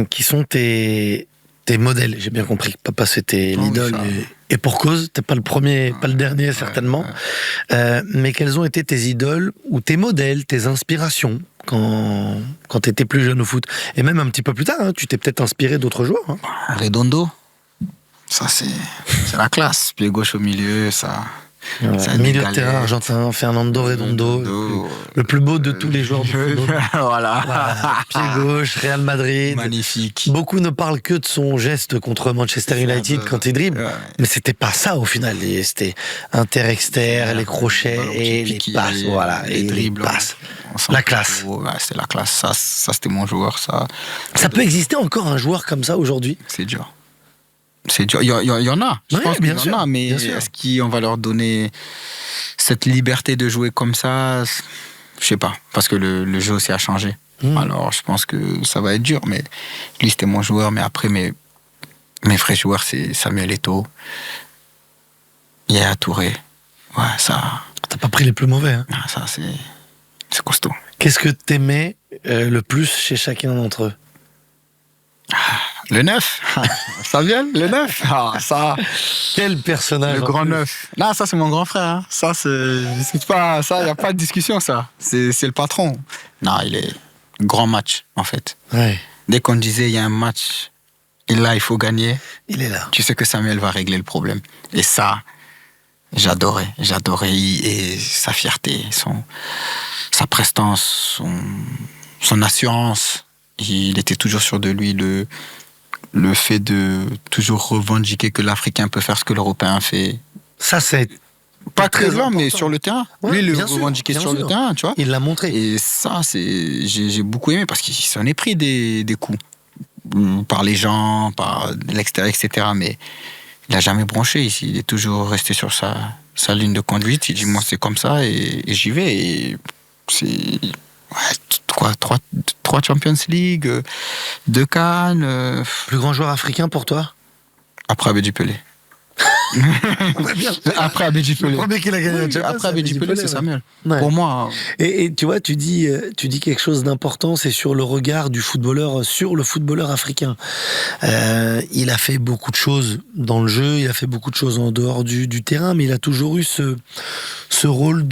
Speaker 1: qui sont tes tes modèles. J'ai bien compris que papa c'était
Speaker 2: Non,
Speaker 1: l'idole
Speaker 2: ça-
Speaker 1: et pour cause. T'es pas le premier, pas le dernier certainement. Mais quelles ont été tes idoles ou tes modèles, tes inspirations quand t'étais plus jeune au foot et même un petit peu plus tard. Hein, tu t'es peut-être inspiré d'autres joueurs. Hein.
Speaker 2: Redondo, ça c'est la classe. Pied gauche au milieu, ça. Ça
Speaker 1: Milieu de
Speaker 2: dégalait.
Speaker 1: terrain argentin, Fernando Redondo, le plus beau de tous les joueurs de football.
Speaker 2: Voilà.
Speaker 1: Voilà, pied gauche, Real Madrid.
Speaker 2: Magnifique.
Speaker 1: Beaucoup ne parlent que de son geste contre Manchester United quand il dribble.
Speaker 2: Ouais.
Speaker 1: Mais c'était pas ça au final. C'était inter-exter, les crochets
Speaker 2: Ballon qui
Speaker 1: et les
Speaker 2: piquait,
Speaker 1: passes. Voilà,
Speaker 2: les
Speaker 1: et
Speaker 2: dribbles.
Speaker 1: les passes.
Speaker 2: On s'en
Speaker 1: La
Speaker 2: fout.
Speaker 1: classe.
Speaker 2: Ouais, c'était la classe. Ça c'était mon joueur.
Speaker 1: Ça peut exister encore un joueur comme ça aujourd'hui?
Speaker 2: C'est dur. C'est dur. Il y en a. Je
Speaker 1: Ouais,
Speaker 2: pense
Speaker 1: bien
Speaker 2: qu'il y
Speaker 1: sûr,
Speaker 2: en a, mais
Speaker 1: bien sûr.
Speaker 2: est-ce qu'on va leur donner cette liberté de jouer comme ça? Je sais pas. Parce que le jeu aussi a changé. Alors, je pense que ça va être dur. Mais lui, c'était mon joueur. Mais après, mes vrais joueurs, c'est Samuel Eto'o, Yaya Touré. Ouais, ça,
Speaker 1: T'as pas pris les plus mauvais. Hein.
Speaker 2: ça c'est costaud.
Speaker 1: Qu'est-ce que t'aimais le plus chez chacun d'entre eux?
Speaker 2: Le 9. Samuel, le 9. Ah, ça.
Speaker 1: Quel personnage
Speaker 2: Le
Speaker 1: en
Speaker 2: grand
Speaker 1: plus.
Speaker 2: 9. Là, ça, c'est mon grand frère. Hein. Ça, je discute pas. Ça, il n'y a pas de discussion, ça. C'est le patron. Non, il est grand match, en fait.
Speaker 1: Ouais,
Speaker 2: Dès qu'on disait il y a un match, et là, il faut gagner,
Speaker 1: il est là.
Speaker 2: tu sais que Samuel va régler le problème. Et ça, j'adorais. Et sa fierté, sa prestance, son assurance. Il était toujours sûr de lui. Le fait de toujours revendiquer que l'Africain peut faire ce que l'Européen fait.
Speaker 1: Ça, c'est
Speaker 2: Pas
Speaker 1: très
Speaker 2: très loin, mais
Speaker 1: important.
Speaker 2: sur le terrain.
Speaker 1: Ouais,
Speaker 2: Lui, il le
Speaker 1: bien sûr,
Speaker 2: revendiquait
Speaker 1: bien
Speaker 2: sur le
Speaker 1: sûr.
Speaker 2: terrain, tu vois.
Speaker 1: Il l'a montré.
Speaker 2: Et ça, j'ai beaucoup aimé parce qu'il s'en est pris des coups. Par les gens, par l'extérieur, etc. Mais il n'a jamais bronché ici. Il est toujours resté sur sa ligne de conduite. Il dit, moi, c'est comme ça et j'y vais. Et c'est... Ouais, trois Champions League, 2 CAN,
Speaker 1: Plus grand joueur africain pour toi?
Speaker 2: après Abedi Pelé. Après Abedi Pelé.
Speaker 1: Le premier qu'il a gagné
Speaker 2: Oui, après Abedi Pelé, c'est Samuel.
Speaker 1: Ouais.
Speaker 2: Pour moi,
Speaker 1: Et tu vois, tu dis quelque chose d'important, c'est sur le regard du footballeur sur le footballeur africain. Il a fait beaucoup de choses dans le jeu, il a fait beaucoup de choses en dehors du terrain, mais il a toujours eu ce rôle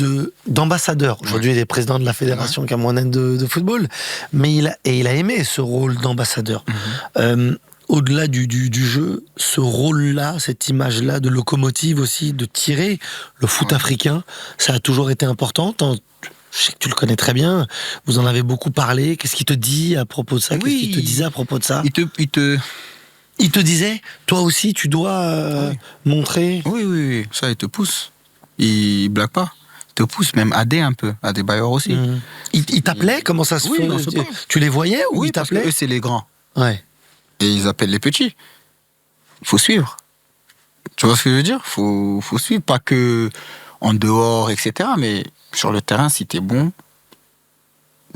Speaker 1: d'ambassadeur. Aujourd'hui, il est président de la Fédération camerounaise de football, mais il a aimé ce rôle d'ambassadeur. Au-delà du jeu, ce rôle-là, cette image-là de locomotive aussi, de tirer le foot africain, ça a toujours été important. Je sais que tu le connais très bien, vous en avez beaucoup parlé. Qu'est-ce qu'il te dit à propos de ça?
Speaker 2: Oui.
Speaker 1: Qu'est-ce qu'il te disait à propos de ça?
Speaker 2: il te...
Speaker 1: Il te disait, toi aussi, tu dois montrer...
Speaker 2: Oui, ça, il te pousse. Il blague pas. Il te pousse, même AD un peu. AD Bayor aussi.
Speaker 1: Il t'appelait? Comment ça se
Speaker 2: Oui,
Speaker 1: fait?
Speaker 2: on se parle.
Speaker 1: Tu les voyais ou
Speaker 2: Oui,
Speaker 1: il
Speaker 2: parce que
Speaker 1: t'appelait?
Speaker 2: eux, c'est les grands.
Speaker 1: Ouais.
Speaker 2: Et ils appellent les petits. Il faut suivre. Tu vois ce que je veux dire? Faut suivre, pas que en dehors, etc. Mais sur le terrain, si t'es bon,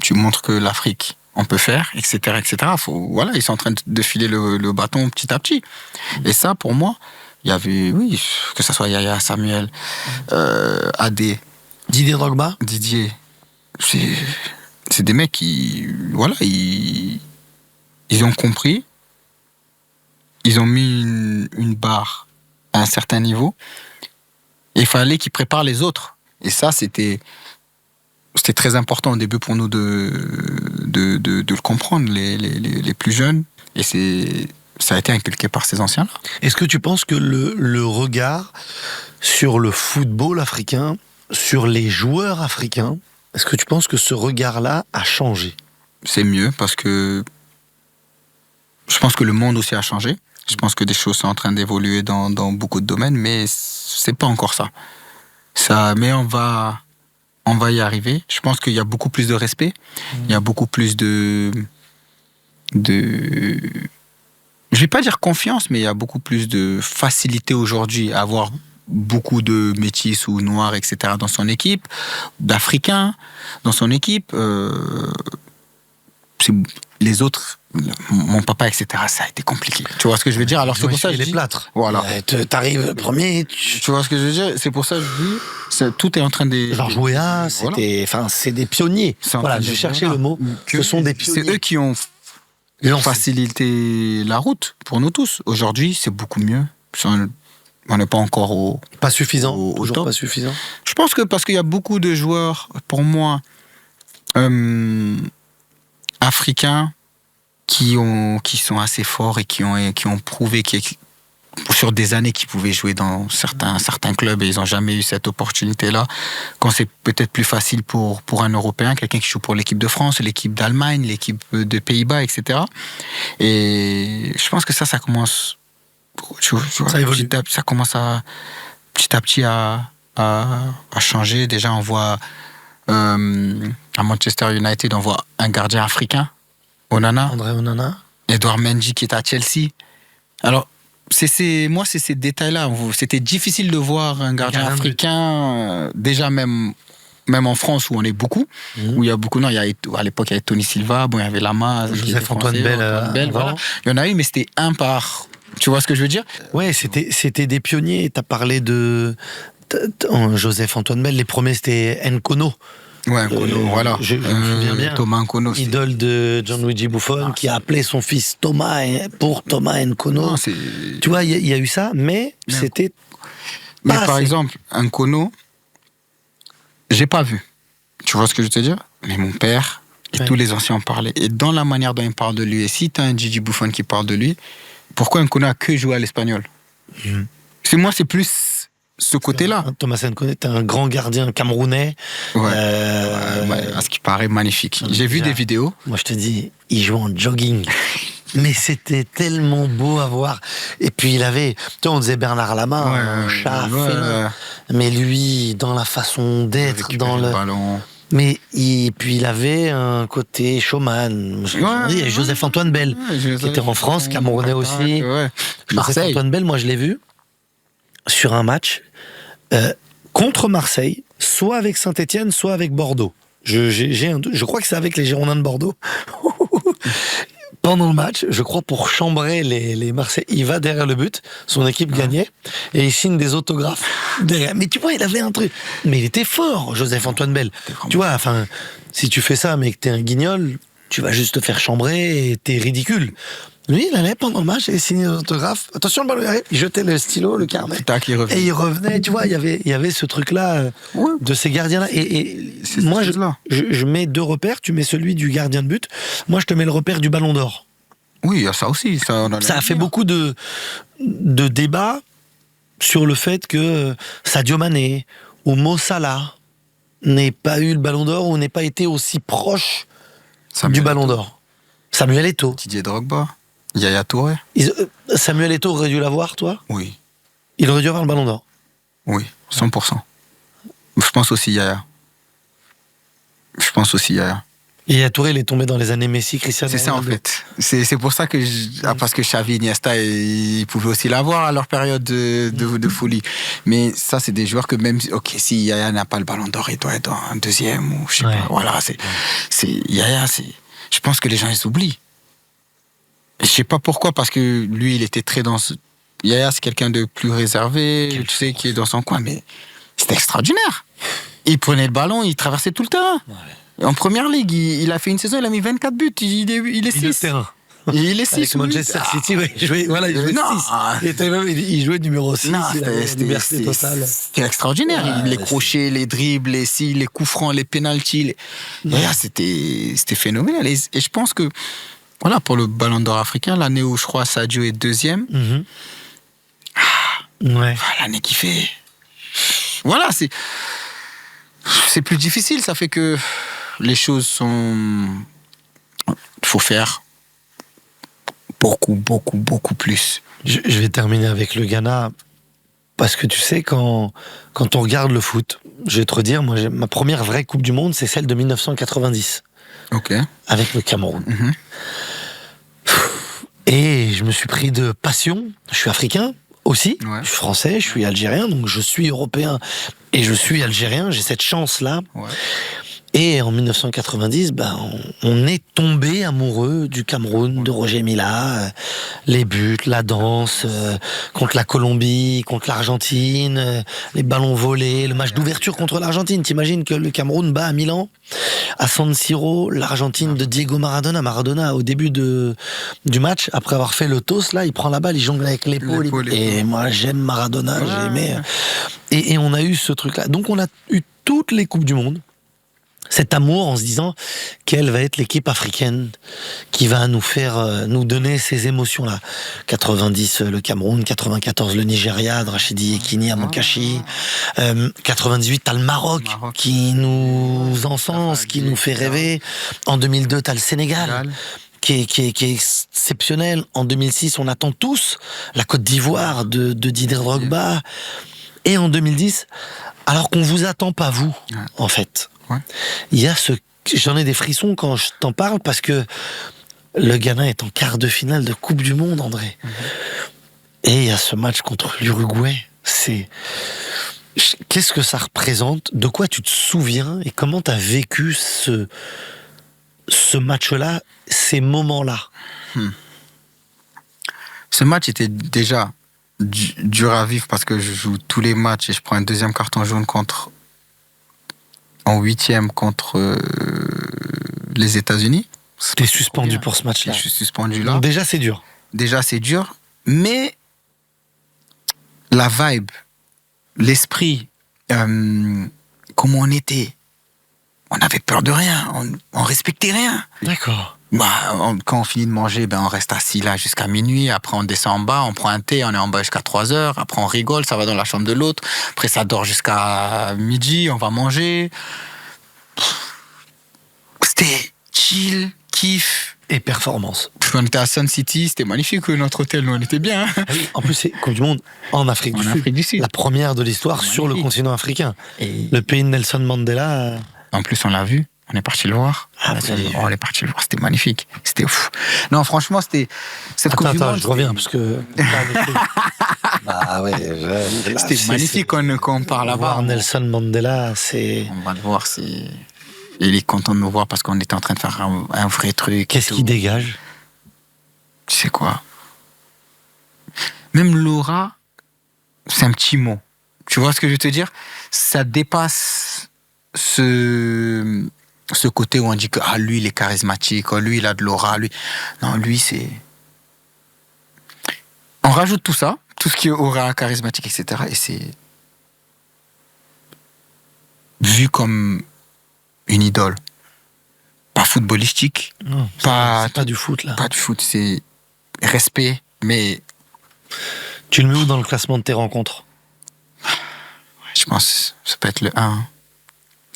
Speaker 2: tu montres que l'Afrique, on peut faire, etc., etc. Voilà, ils sont en train de filer le bâton petit à petit. Et ça, pour moi, il y avait, oui, que ce soit Yaya, Samuel, AD,
Speaker 1: Didier Drogba?
Speaker 2: Didier, c'est des mecs qui, voilà, ils ont compris. Ils ont mis une barre à un certain niveau. Et il fallait qu'ils préparent les autres. Et ça, c'était très important au début pour nous de le comprendre, les plus jeunes. Et ça a été inculqué par ces anciens-là.
Speaker 1: Est-ce que tu penses que le regard sur le football africain, sur les joueurs africains, est-ce que tu penses que ce regard-là a changé?
Speaker 2: C'est mieux parce que je pense que le monde aussi a changé. Je pense que des choses sont en train d'évoluer dans beaucoup de domaines, mais c'est pas encore ça. Mais on va y arriver. Je pense qu'il y a beaucoup plus de respect. Il y a beaucoup plus de... Je vais pas dire confiance, mais il y a beaucoup plus de facilité aujourd'hui à avoir beaucoup de métis ou noirs, etc. dans son équipe, d'Africains dans son équipe. Les autres, mon papa, etc., ça a été compliqué. Tu vois ce que je veux dire? Alors c'est pour ça que je
Speaker 1: les
Speaker 2: dis...
Speaker 1: plâtres.
Speaker 2: Voilà.
Speaker 1: T'arrives premier.
Speaker 2: Tu vois ce que je veux dire? C'est pour ça que je dis, tout est en train de...
Speaker 1: Georges Weah,
Speaker 2: Voilà.
Speaker 1: c'est des pionniers.
Speaker 2: C'est en
Speaker 1: Voilà,
Speaker 2: train de-
Speaker 1: je cherchais
Speaker 2: voilà.
Speaker 1: le mot. Ce sont des pionniers.
Speaker 2: C'est eux qui ont faciliter la route pour nous tous. Aujourd'hui, c'est beaucoup mieux. On n'est pas encore au...
Speaker 1: Pas suffisant,
Speaker 2: au
Speaker 1: toujours
Speaker 2: top.
Speaker 1: pas suffisant.
Speaker 2: Je pense que parce qu'il y a beaucoup de joueurs, pour moi, africains qui sont assez forts et qui ont prouvé sur des années qu'ils pouvaient jouer dans certains clubs et ils n'ont jamais eu cette opportunité-là. Quand c'est peut-être plus facile pour un Européen, quelqu'un qui joue pour l'équipe de France, l'équipe d'Allemagne, l'équipe de Pays-Bas, etc. Et je pense que ça commence... Tu vois,
Speaker 1: Ça évolue.
Speaker 2: ça commence petit à petit à changer. Déjà, on voit à Manchester United, on voit un gardien africain, Onana,
Speaker 1: André Onana.
Speaker 2: Edouard Mendy qui est à Chelsea. Alors, c'est ces détails-là. C'était difficile de voir un gardien africain, déjà même en France où on est beaucoup, où il y a beaucoup. Non, à l'époque, il y avait Tony Silva, bon, il y avait Lama,
Speaker 1: Joseph-Antoine Bell,
Speaker 2: voilà. Il y en a eu, mais c'était un par... Tu vois ce que je veux dire?
Speaker 1: Ouais, c'était des pionniers. T'as parlé de Joseph-Antoine Bell. Les premiers, c'était Nkono.
Speaker 2: Ouais, Nkono, voilà.
Speaker 1: Je me souviens bien.
Speaker 2: Thomas Nkono.
Speaker 1: Idole de Gianluigi Buffon, qui a appelé son fils Thomas pour Thomas Nkono.
Speaker 2: Non,
Speaker 1: tu vois, il y a eu ça, mais c'était...
Speaker 2: Mais
Speaker 1: pas
Speaker 2: par
Speaker 1: assez.
Speaker 2: exemple, Nkono, j'ai pas vu. Tu vois ce que je veux te dire? Mais mon père et tous les anciens en parlaient. Et dans la manière dont ils parlent de lui, et si t'as un Gigi Buffon qui parle de lui, pourquoi Nkono a que joué à l'Espagnol? Moi, c'est plus ce côté-là.
Speaker 1: Thomas Nkono est un grand gardien camerounais.
Speaker 2: Ouais. À ce qui paraît magnifique. J'ai vu des vidéos.
Speaker 1: Moi, je te dis, il joue en jogging. Mais c'était tellement beau à voir. Et puis, il avait... Tu vois, on disait Bernard Lama, un chat félin. Mais lui, dans la façon d'être, dans le...
Speaker 2: ballon.
Speaker 1: Mais puis il avait un côté showman. Il y a Joseph-Antoine Bell, qui était en France, camerounais aussi.
Speaker 2: Marseille.
Speaker 1: Joseph-Antoine Bell, moi je l'ai vu sur un match contre Marseille, soit avec Saint-Etienne, soit avec Bordeaux. Je crois que c'est avec les Girondins de Bordeaux. Pendant le match, je crois pour chambrer les Marseillais, il va derrière le but, son équipe gagnait, et il signe des autographes derrière. Mais tu vois, il avait un truc. Mais il était fort, Joseph-Antoine Bell. Tu vois, enfin, si tu fais ça, mais que t'es un guignol, tu vas juste te faire chambrer et t'es ridicule. Lui, il allait pendant le match et il signait des autographes. Attention, le ballon arrive, il jetait le stylo, le carnet. Et il revenait, tu vois, il y avait ce truc-là de ces gardiens-là. Et moi, je mets deux repères. Tu mets celui du gardien de but. Moi, je te mets le repère du ballon d'or.
Speaker 2: Oui, il y a ça aussi. Ça
Speaker 1: a fait beaucoup de débats sur le fait que Sadio Mané ou Mo Salah n'aient pas eu le ballon d'or ou n'aient pas été aussi proches du ballon d'or. Samuel Eto'o.
Speaker 2: Didier Drogba. Yaya Touré.
Speaker 1: Samuel Eto'o aurait dû l'avoir, toi?
Speaker 2: Oui.
Speaker 1: Il aurait dû avoir le ballon d'or?
Speaker 2: Oui, 100%. Je pense aussi Yaya.
Speaker 1: Et Yaya Touré, il est tombé dans les années Messi, Cristiano
Speaker 2: Ronaldo. C'est ça, en fait. C'est pour ça que... parce que Xavi, Iniesta, ils pouvaient aussi l'avoir à leur période de folie. Mais ça, c'est des joueurs que même... Ok, si Yaya n'a pas le ballon d'or, il doit être en deuxième ou je sais pas. Voilà, Yaya, je pense que les gens, ils s'oublient. Je sais pas pourquoi, parce que lui, il était très dans... Yaya, c'est quelqu'un de plus réservé, tu sais, qui est dans son coin, mais c'était extraordinaire. Il prenait le ballon, il traversait tout le terrain. Ouais. En première ligue, il a fait une saison, il a mis 24 buts, il est 6. Il est 6.
Speaker 1: Avec Manchester City, ouais, il jouait 6. Il jouait numéro 6.
Speaker 2: C'était extraordinaire. Ouais, les crochets, les dribbles, les coups francs, les pénaltys. Yaya, c'était phénoménal. Et je pense que voilà, pour le Ballon d'Or africain, l'année où je crois Sadio est deuxième, l'année qui fait... Voilà, c'est plus difficile. Ça fait que les choses sont... Il faut faire beaucoup, beaucoup, beaucoup plus.
Speaker 1: Je vais terminer avec le Ghana, parce que tu sais, quand on regarde le foot, je vais te redire, moi, ma première vraie Coupe du Monde, c'est celle de 1990.
Speaker 2: Ok.
Speaker 1: Avec le Cameroun. Et je me suis pris de passion. Je suis africain aussi, je suis français, je suis algérien, donc je suis européen et je suis algérien, j'ai cette chance-là. Ouais. Et en 1990, on est tombé amoureux du Cameroun, de Roger Mila, les buts, la danse, contre la Colombie, contre l'Argentine, les ballons volés, le match d'ouverture contre l'Argentine. T'imagines que le Cameroun bat à Milan, à San Siro, l'Argentine de Diego Maradona. Maradona, au début du match, après avoir fait le toast, là, il prend la balle, il jongle avec l'épaule. Et moi, j'aime Maradona, j'ai aimé. Et on a eu ce truc-là. Donc, on a eu toutes les Coupes du Monde. Cet amour en se disant quelle va être l'équipe africaine qui va nous donner ces émotions-là. 90 le Cameroun, 94 le Nigeria, de Rachidi Yekini à Mokachi, 98 t'as le Maroc qui nous encense, qui nous fait rêver. En 2002 t'as le Sénégal. Qui est exceptionnel. En 2006 on attend tous la Côte d'Ivoire de Didier Drogba. Et en 2010, alors qu'on vous attend pas vous, en fait.
Speaker 2: Ouais.
Speaker 1: J'en ai des frissons quand je t'en parle parce que le Ghana est en quart de finale de Coupe du Monde, André. Et il y a ce match contre l'Uruguay. Qu'est-ce que ça représente? De quoi tu te souviens? Et comment tu as vécu ce match-là, ces moments-là?
Speaker 2: Ce match était déjà dur à vivre parce que je joue tous les matchs et je prends un deuxième carton jaune en 8e contre les États-Unis.
Speaker 1: T'es suspendu pour ce match-là.
Speaker 2: Je suis suspendu là.
Speaker 1: Donc déjà, c'est dur.
Speaker 2: Mais la vibe, l'esprit, comment on était, on avait peur de rien, on respectait rien.
Speaker 1: D'accord.
Speaker 2: Quand on finit de manger, on reste assis là jusqu'à minuit. Après, on descend en bas, on prend un thé, on est en bas jusqu'à 3 heures. Après, on rigole, ça va dans la chambre de l'autre. Après, ça dort jusqu'à midi, on va manger. C'était chill, kiff.
Speaker 1: Et performance.
Speaker 2: On était à Sun City, c'était magnifique, notre hôtel, nous, on était bien.
Speaker 1: Oui, en plus, c'est Coupe du Monde en Afrique du Sud. La première de l'histoire sur le continent africain. Et le pays de Nelson Mandela.
Speaker 2: En plus, on l'a vu. On est parti le voir. On est parti le voir. C'était magnifique. C'était ouf. Non, franchement, c'était cette Coupe du Monde.
Speaker 1: Je reviens parce que.
Speaker 2: C'était magnifique quand on part là-bas.
Speaker 1: Voir Nelson Mandela, c'est.
Speaker 2: On va le voir. Il est content de nous voir parce qu'on était en train de faire un vrai truc.
Speaker 1: Qu'est-ce qui dégage?
Speaker 2: Tu sais quoi? Même l'aura, c'est un petit mot. Tu vois ce que je veux te dire? Ça dépasse ce côté où on dit que lui il est charismatique, lui il a de l'aura, lui. Non, lui c'est. On rajoute tout ça, tout ce qui est aura, charismatique, etc. Et c'est vu comme une idole. Pas footballistique.
Speaker 1: Non, c'est pas du foot là.
Speaker 2: Pas du foot, c'est respect, mais.
Speaker 1: Tu le mets où dans le classement de tes rencontres?
Speaker 2: Je pense que ça peut être le 1.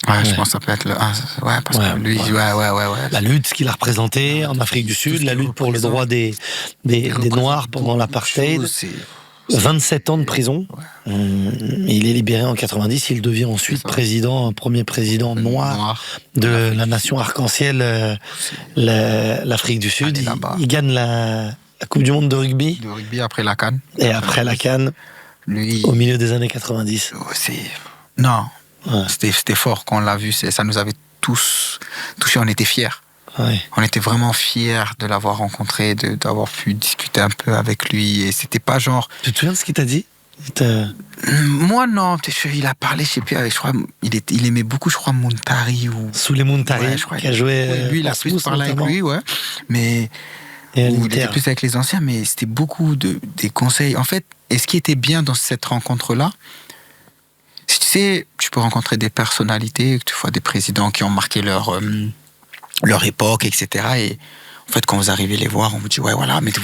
Speaker 2: Ouais, je pense que ça peut être le 1. Ouais, parce que lui, ouais.
Speaker 1: La lutte, ce qu'il a représenté en Afrique du Sud, la lutte pour le droit des Noirs pendant l'apartheid. 27 ans de prison. Ouais. Il est libéré en 90. Il devient ensuite premier président noir de la nation arc-en-ciel, l'Afrique du Sud. Il gagne la Coupe du Monde de rugby.
Speaker 2: De rugby après la CAN.
Speaker 1: Et après la CAN, lui, au milieu des années 90.
Speaker 2: Non. Ouais. C'était fort quand on l'a vu, ça nous avait tous touchés, on était fiers.
Speaker 1: Ouais.
Speaker 2: On était vraiment fiers de l'avoir rencontré, d'avoir pu discuter un peu avec lui. Et c'était pas genre.
Speaker 1: Tu te souviens de ce qu'il t'a dit?
Speaker 2: Moi, non. Il a parlé, je sais plus, je crois, il aimait beaucoup, je crois, Muntari.
Speaker 1: Sous Muntari, qui a joué.
Speaker 2: Lui, il a plus parlé avec lui, ouais. Mais. Il était plus avec les anciens, mais c'était beaucoup des conseils. En fait, et ce qui était bien dans cette rencontre-là, tu sais, tu peux rencontrer des personnalités, tu vois des présidents qui ont marqué leur époque, etc. Et en fait, quand vous arrivez les voir, on vous dit, ouais, voilà, mais vous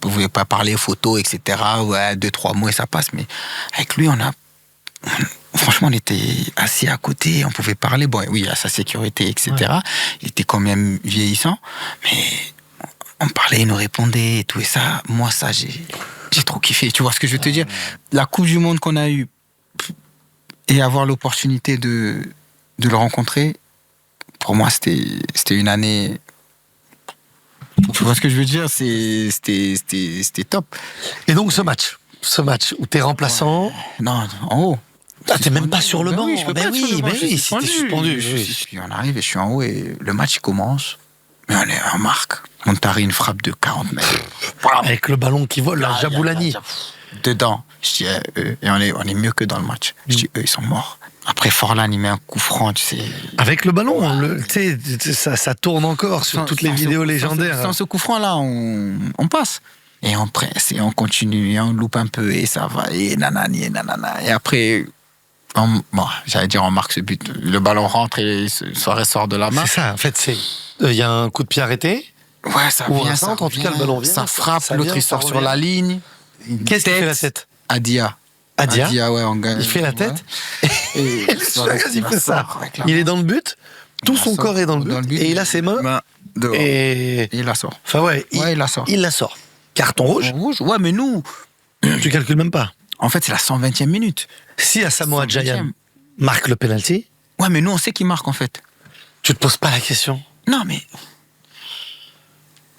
Speaker 2: pouvez pas parler photos, etc. Ouais, 2-3 mots et ça passe. Mais avec lui, franchement, on était assis à côté, on pouvait parler. Bon, oui, il a sa sécurité, etc. Ouais. Il était quand même vieillissant, mais on parlait, il nous répondait et tout. Et ça, moi, ça, j'ai trop kiffé. Tu vois ce que je veux te dire? La Coupe du Monde qu'on a eue, et avoir l'opportunité de le rencontrer, pour moi, c'était une année. Tu vois ce que je veux dire? C'était top.
Speaker 1: Et donc, ce match où t'es remplaçant.
Speaker 2: Non, en haut.
Speaker 1: Ah, t'es même pas sur le banc.
Speaker 2: Oui, je peux pas être sur le banc, je suis
Speaker 1: si t'es suspendu.
Speaker 2: Puis on arrive et je suis en haut et le match il commence. Mais on est en marque. Montari, une frappe de 40 mètres.
Speaker 1: Avec le ballon qui vole, la Jaboulani.
Speaker 2: Dedans. Je dis, et on est mieux que dans le match. Je dis, eux, ils sont morts. Après, Forlan, il met un coup franc, tu sais.
Speaker 1: Avec le ballon, tu sais, ça tourne encore sur toutes les vidéos légendaires.
Speaker 2: Sans ce coup franc-là, on passe. Et on presse, et on continue, et on loupe un peu, et ça va, et nanani, et nanana. Et après, j'allais dire, on marque ce but. Le ballon rentre et Suarez sort de la main.
Speaker 1: C'est ça, en fait, il y a un coup de pied arrêté.
Speaker 2: Ouais, ça
Speaker 1: ou
Speaker 2: vient,
Speaker 1: un centre, en tout cas, le ballon vient.
Speaker 2: Ça frappe,
Speaker 1: ça
Speaker 2: l'autre
Speaker 1: vient,
Speaker 2: il sort
Speaker 1: ça
Speaker 2: sur
Speaker 1: revient.
Speaker 2: la ligne.
Speaker 1: Qu'est-ce qu'il fait la tête?
Speaker 2: Adia, ouais, on gagne.
Speaker 1: Il fait la tête.
Speaker 2: Et
Speaker 1: Suarez, il fait ça. Il est dans le but. Tout son corps est dans le but. Et il a ses mains.
Speaker 2: Dehors.
Speaker 1: Et
Speaker 2: il la sort.
Speaker 1: Enfin, ouais,
Speaker 2: il la sort.
Speaker 1: Il la sort. Carton rouge.
Speaker 2: Ouais, mais nous.
Speaker 1: Tu calcules même pas.
Speaker 2: En fait, c'est la 120e minute.
Speaker 1: Si Asamoah Gyan marque le penalty.
Speaker 2: Ouais, mais nous, on sait qu'il marque, en fait.
Speaker 1: Tu te poses pas la question.
Speaker 2: Non, mais.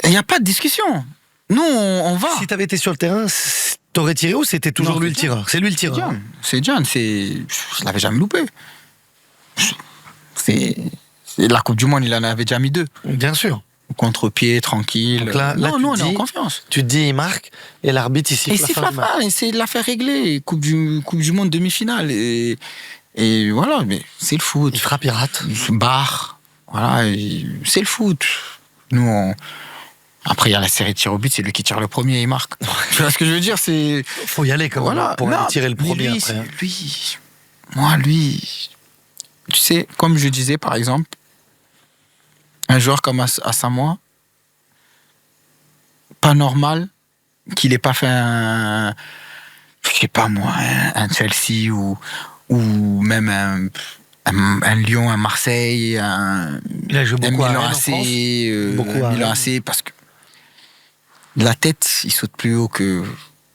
Speaker 2: Il n'y a pas de discussion. Nous, on va.
Speaker 1: Si t'avais été sur le terrain, t'aurais tiré ou c'était toujours lui le tireur? C'est lui le tireur.
Speaker 2: C'est Gyan. Je l'avais jamais loupé. C'est la Coupe du Monde, il en avait déjà mis 2.
Speaker 1: Bien sûr.
Speaker 2: Contre-pied, tranquille.
Speaker 1: Donc là,
Speaker 2: non, nous, on est en confiance.
Speaker 1: Tu te dis, il marque, et l'arbitre, il siffle la fin.
Speaker 2: Et c'est de la faire régler. Coupe du Monde demi-finale. Et voilà, mais c'est le foot.
Speaker 1: Il frappe, il rate.
Speaker 2: Il se barre. Voilà, c'est le foot. Nous, Après, il y a la série de tirs au but, c'est lui qui tire le premier et il marque. Tu vois ce que je veux dire?
Speaker 1: Faut y aller quand même pour aller tirer le premier après.
Speaker 2: Lui, tu sais, comme je disais, par exemple, un joueur comme Asamoah, pas normal qu'il n'ait pas fait un Chelsea ou même un Lyon, un Marseille,
Speaker 1: il a joué beaucoup
Speaker 2: un Milan AC, parce que la tête, il saute plus haut que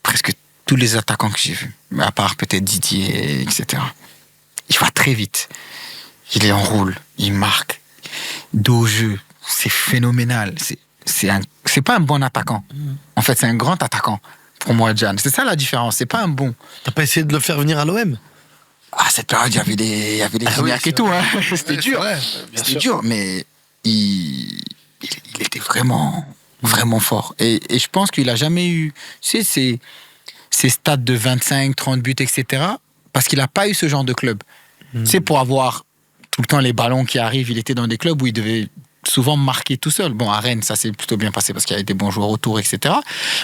Speaker 2: presque tous les attaquants que j'ai vus, à part peut-être Didier, etc. Il va très vite. Il est en roule, il marque. Dos au jeu, c'est phénoménal. C'est pas un bon attaquant. En fait, c'est un grand attaquant pour moi, Gyan. C'est ça la différence. C'est pas un bon.
Speaker 1: T'as pas essayé de le faire venir à l'OM?
Speaker 2: Cette période, il y avait des Gignac et tout. Hein. C'était dur. C'était dur, mais il était vraiment fort. Et je pense qu'il a jamais eu, tu sais, ces stades de 25, 30 buts, etc. Parce qu'il n'a pas eu ce genre de club. Tu sais, pour avoir tout le temps les ballons qui arrivent, il était dans des clubs où il devait souvent marquer tout seul. Bon, à Rennes, ça s'est plutôt bien passé parce qu'il y avait des bons joueurs autour, etc.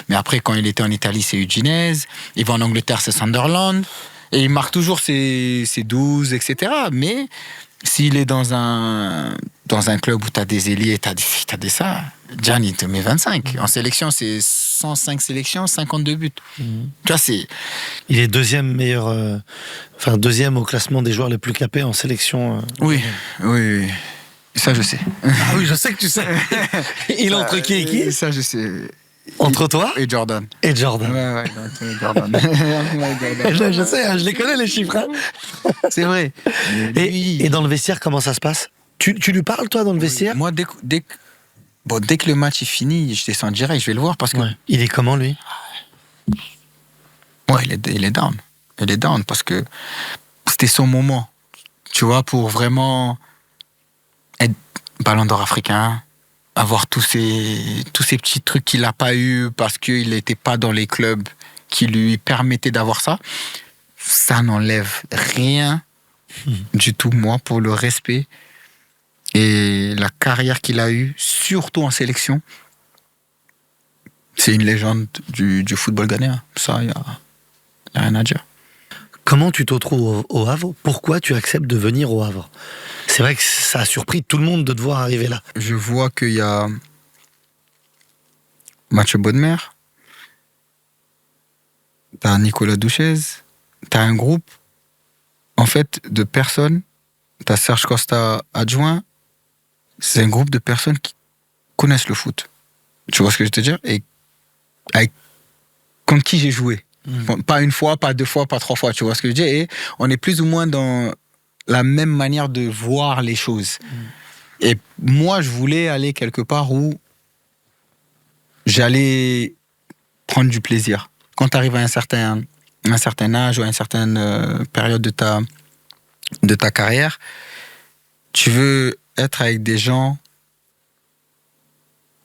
Speaker 2: Mais après, quand il était en Italie, c'est Udinese. Il va en Angleterre, c'est Sunderland. Et il marque toujours ses 12, etc. Mais s'il est dans un club où tu as des ailiers, tu as des ça, Gyan, il te met 25. En sélection, c'est 105 sélections, 52 buts. Tu vois,
Speaker 1: il est deuxième au classement des joueurs les plus capés en sélection.
Speaker 2: Oui. Ça, je sais.
Speaker 1: Ah oui, je sais que tu sais. Il est entre qui et qui?
Speaker 2: Ça, je sais.
Speaker 1: Entre toi
Speaker 2: et Jordan.
Speaker 1: Et Jordan.
Speaker 2: Ouais, Jordan.
Speaker 1: Je sais, je les connais les chiffres. Hein.
Speaker 2: C'est vrai.
Speaker 1: Et dans le vestiaire, comment ça se passe? Tu lui parles, toi, dans le vestiaire?
Speaker 2: Moi, dès que le match est fini, je descends direct, je vais le voir parce que.
Speaker 1: Ouais. Il est comment, lui?
Speaker 2: Ouais, il est down. Il est down parce que c'était son moment. Tu vois, pour vraiment être ballon d'or africain, avoir tous ces petits trucs qu'il n'a pas eu parce qu'il n'était pas dans les clubs qui lui permettaient d'avoir ça, ça n'enlève rien du tout, moi, pour le respect et la carrière qu'il a eue, surtout en sélection. C'est une légende du football ghanéen. Ça, il n'y a rien à dire.
Speaker 1: Comment tu te retrouves au Havre? Pourquoi tu acceptes de venir au Havre? C'est vrai que ça a surpris tout le monde de te voir arriver là.
Speaker 2: Je vois qu'il y a Mathieu Bodmer, t'as Nicolas Douchez, t'as un groupe, en fait, de personnes, t'as Serge Costa adjoint, c'est un groupe de personnes qui connaissent le foot. Tu vois ce que je veux te dire? Et contre qui j'ai joué. Bon, pas une fois, pas deux fois, pas trois fois, tu vois ce que je veux dire? Et on est plus ou moins dans la même manière de voir les choses. Et moi, je voulais aller quelque part où j'allais prendre du plaisir. Quand tu arrives à un certain un certain âge ou à une certaine période de ta carrière, tu veux être avec des gens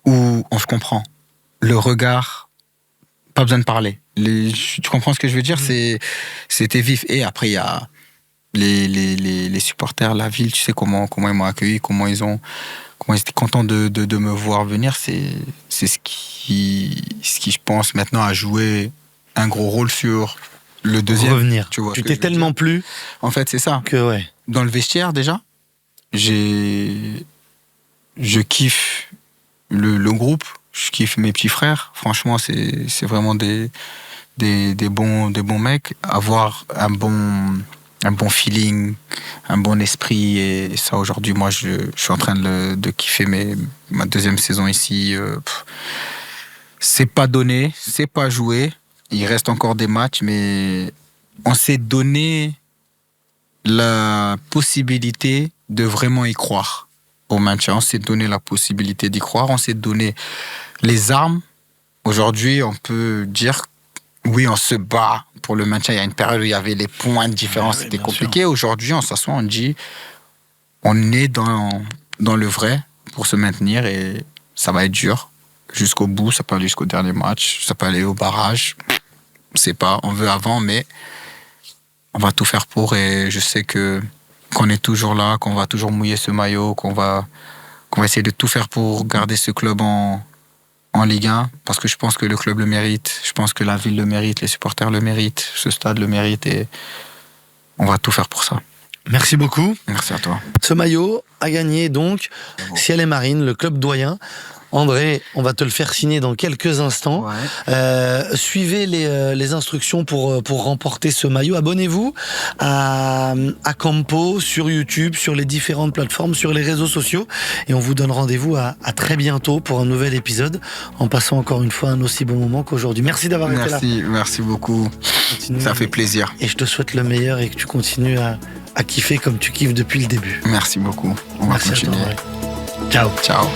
Speaker 2: où on se comprend. Le regard, pas besoin de parler. Tu comprends ce que je veux dire? C'était vif. Et après, il y a les supporters, la ville, tu sais comment ils m'ont accueilli, comment ils étaient contents de me voir venir. C'est ce qui, je pense, maintenant a joué un gros rôle sur le deuxième.
Speaker 1: Revenir.
Speaker 2: Tu vois,
Speaker 1: tu t'es tellement plu.
Speaker 2: En fait, c'est ça.
Speaker 1: Que ouais.
Speaker 2: Dans le vestiaire, déjà, je kiffe le groupe, je kiffe mes petits frères. Franchement, c'est vraiment des bons mecs. Avoir un bon feeling, un bon esprit. Et ça, aujourd'hui, moi, je suis en train de kiffer ma deuxième saison ici. C'est pas donné, c'est pas joué. Il reste encore des matchs, mais on s'est donné la possibilité de vraiment y croire au maintien. On s'est donné la possibilité d'y croire. On s'est donné les armes. Aujourd'hui, on peut dire oui, on se bat pour le maintien. Il y a une période où il y avait les points de différence, c'était compliqué. Sûr. Aujourd'hui, on s'assoit, on dit on est dans le vrai pour se maintenir et ça va être dur jusqu'au bout. Ça peut aller jusqu'au dernier match, ça peut aller au barrage. On sait pas, on veut avant, mais on va tout faire pour. Et je sais qu'on est toujours là, qu'on va toujours mouiller ce maillot, qu'on va essayer de tout faire pour garder ce club en Ligue 1, parce que je pense que le club le mérite, je pense que la ville le mérite, les supporters le méritent, ce stade le mérite, et on va tout faire pour ça.
Speaker 1: Merci beaucoup.
Speaker 2: Merci à toi.
Speaker 1: Ce maillot a gagné donc Ciel et Marine, le club doyen. André, on va te le faire signer dans quelques instants. Ouais. Suivez les instructions pour remporter ce maillot. Abonnez-vous à Campo sur YouTube, sur les différentes plateformes, sur les réseaux sociaux. Et on vous donne rendez-vous à très bientôt pour un nouvel épisode, en passant encore une fois un aussi bon moment qu'aujourd'hui. Merci d'avoir été là.
Speaker 2: Merci beaucoup. Ça fait plaisir.
Speaker 1: Et je te souhaite le meilleur et que tu continues à kiffer comme tu kiffes depuis le début.
Speaker 2: Merci beaucoup. On va continuer.
Speaker 1: Ciao.
Speaker 2: Ciao.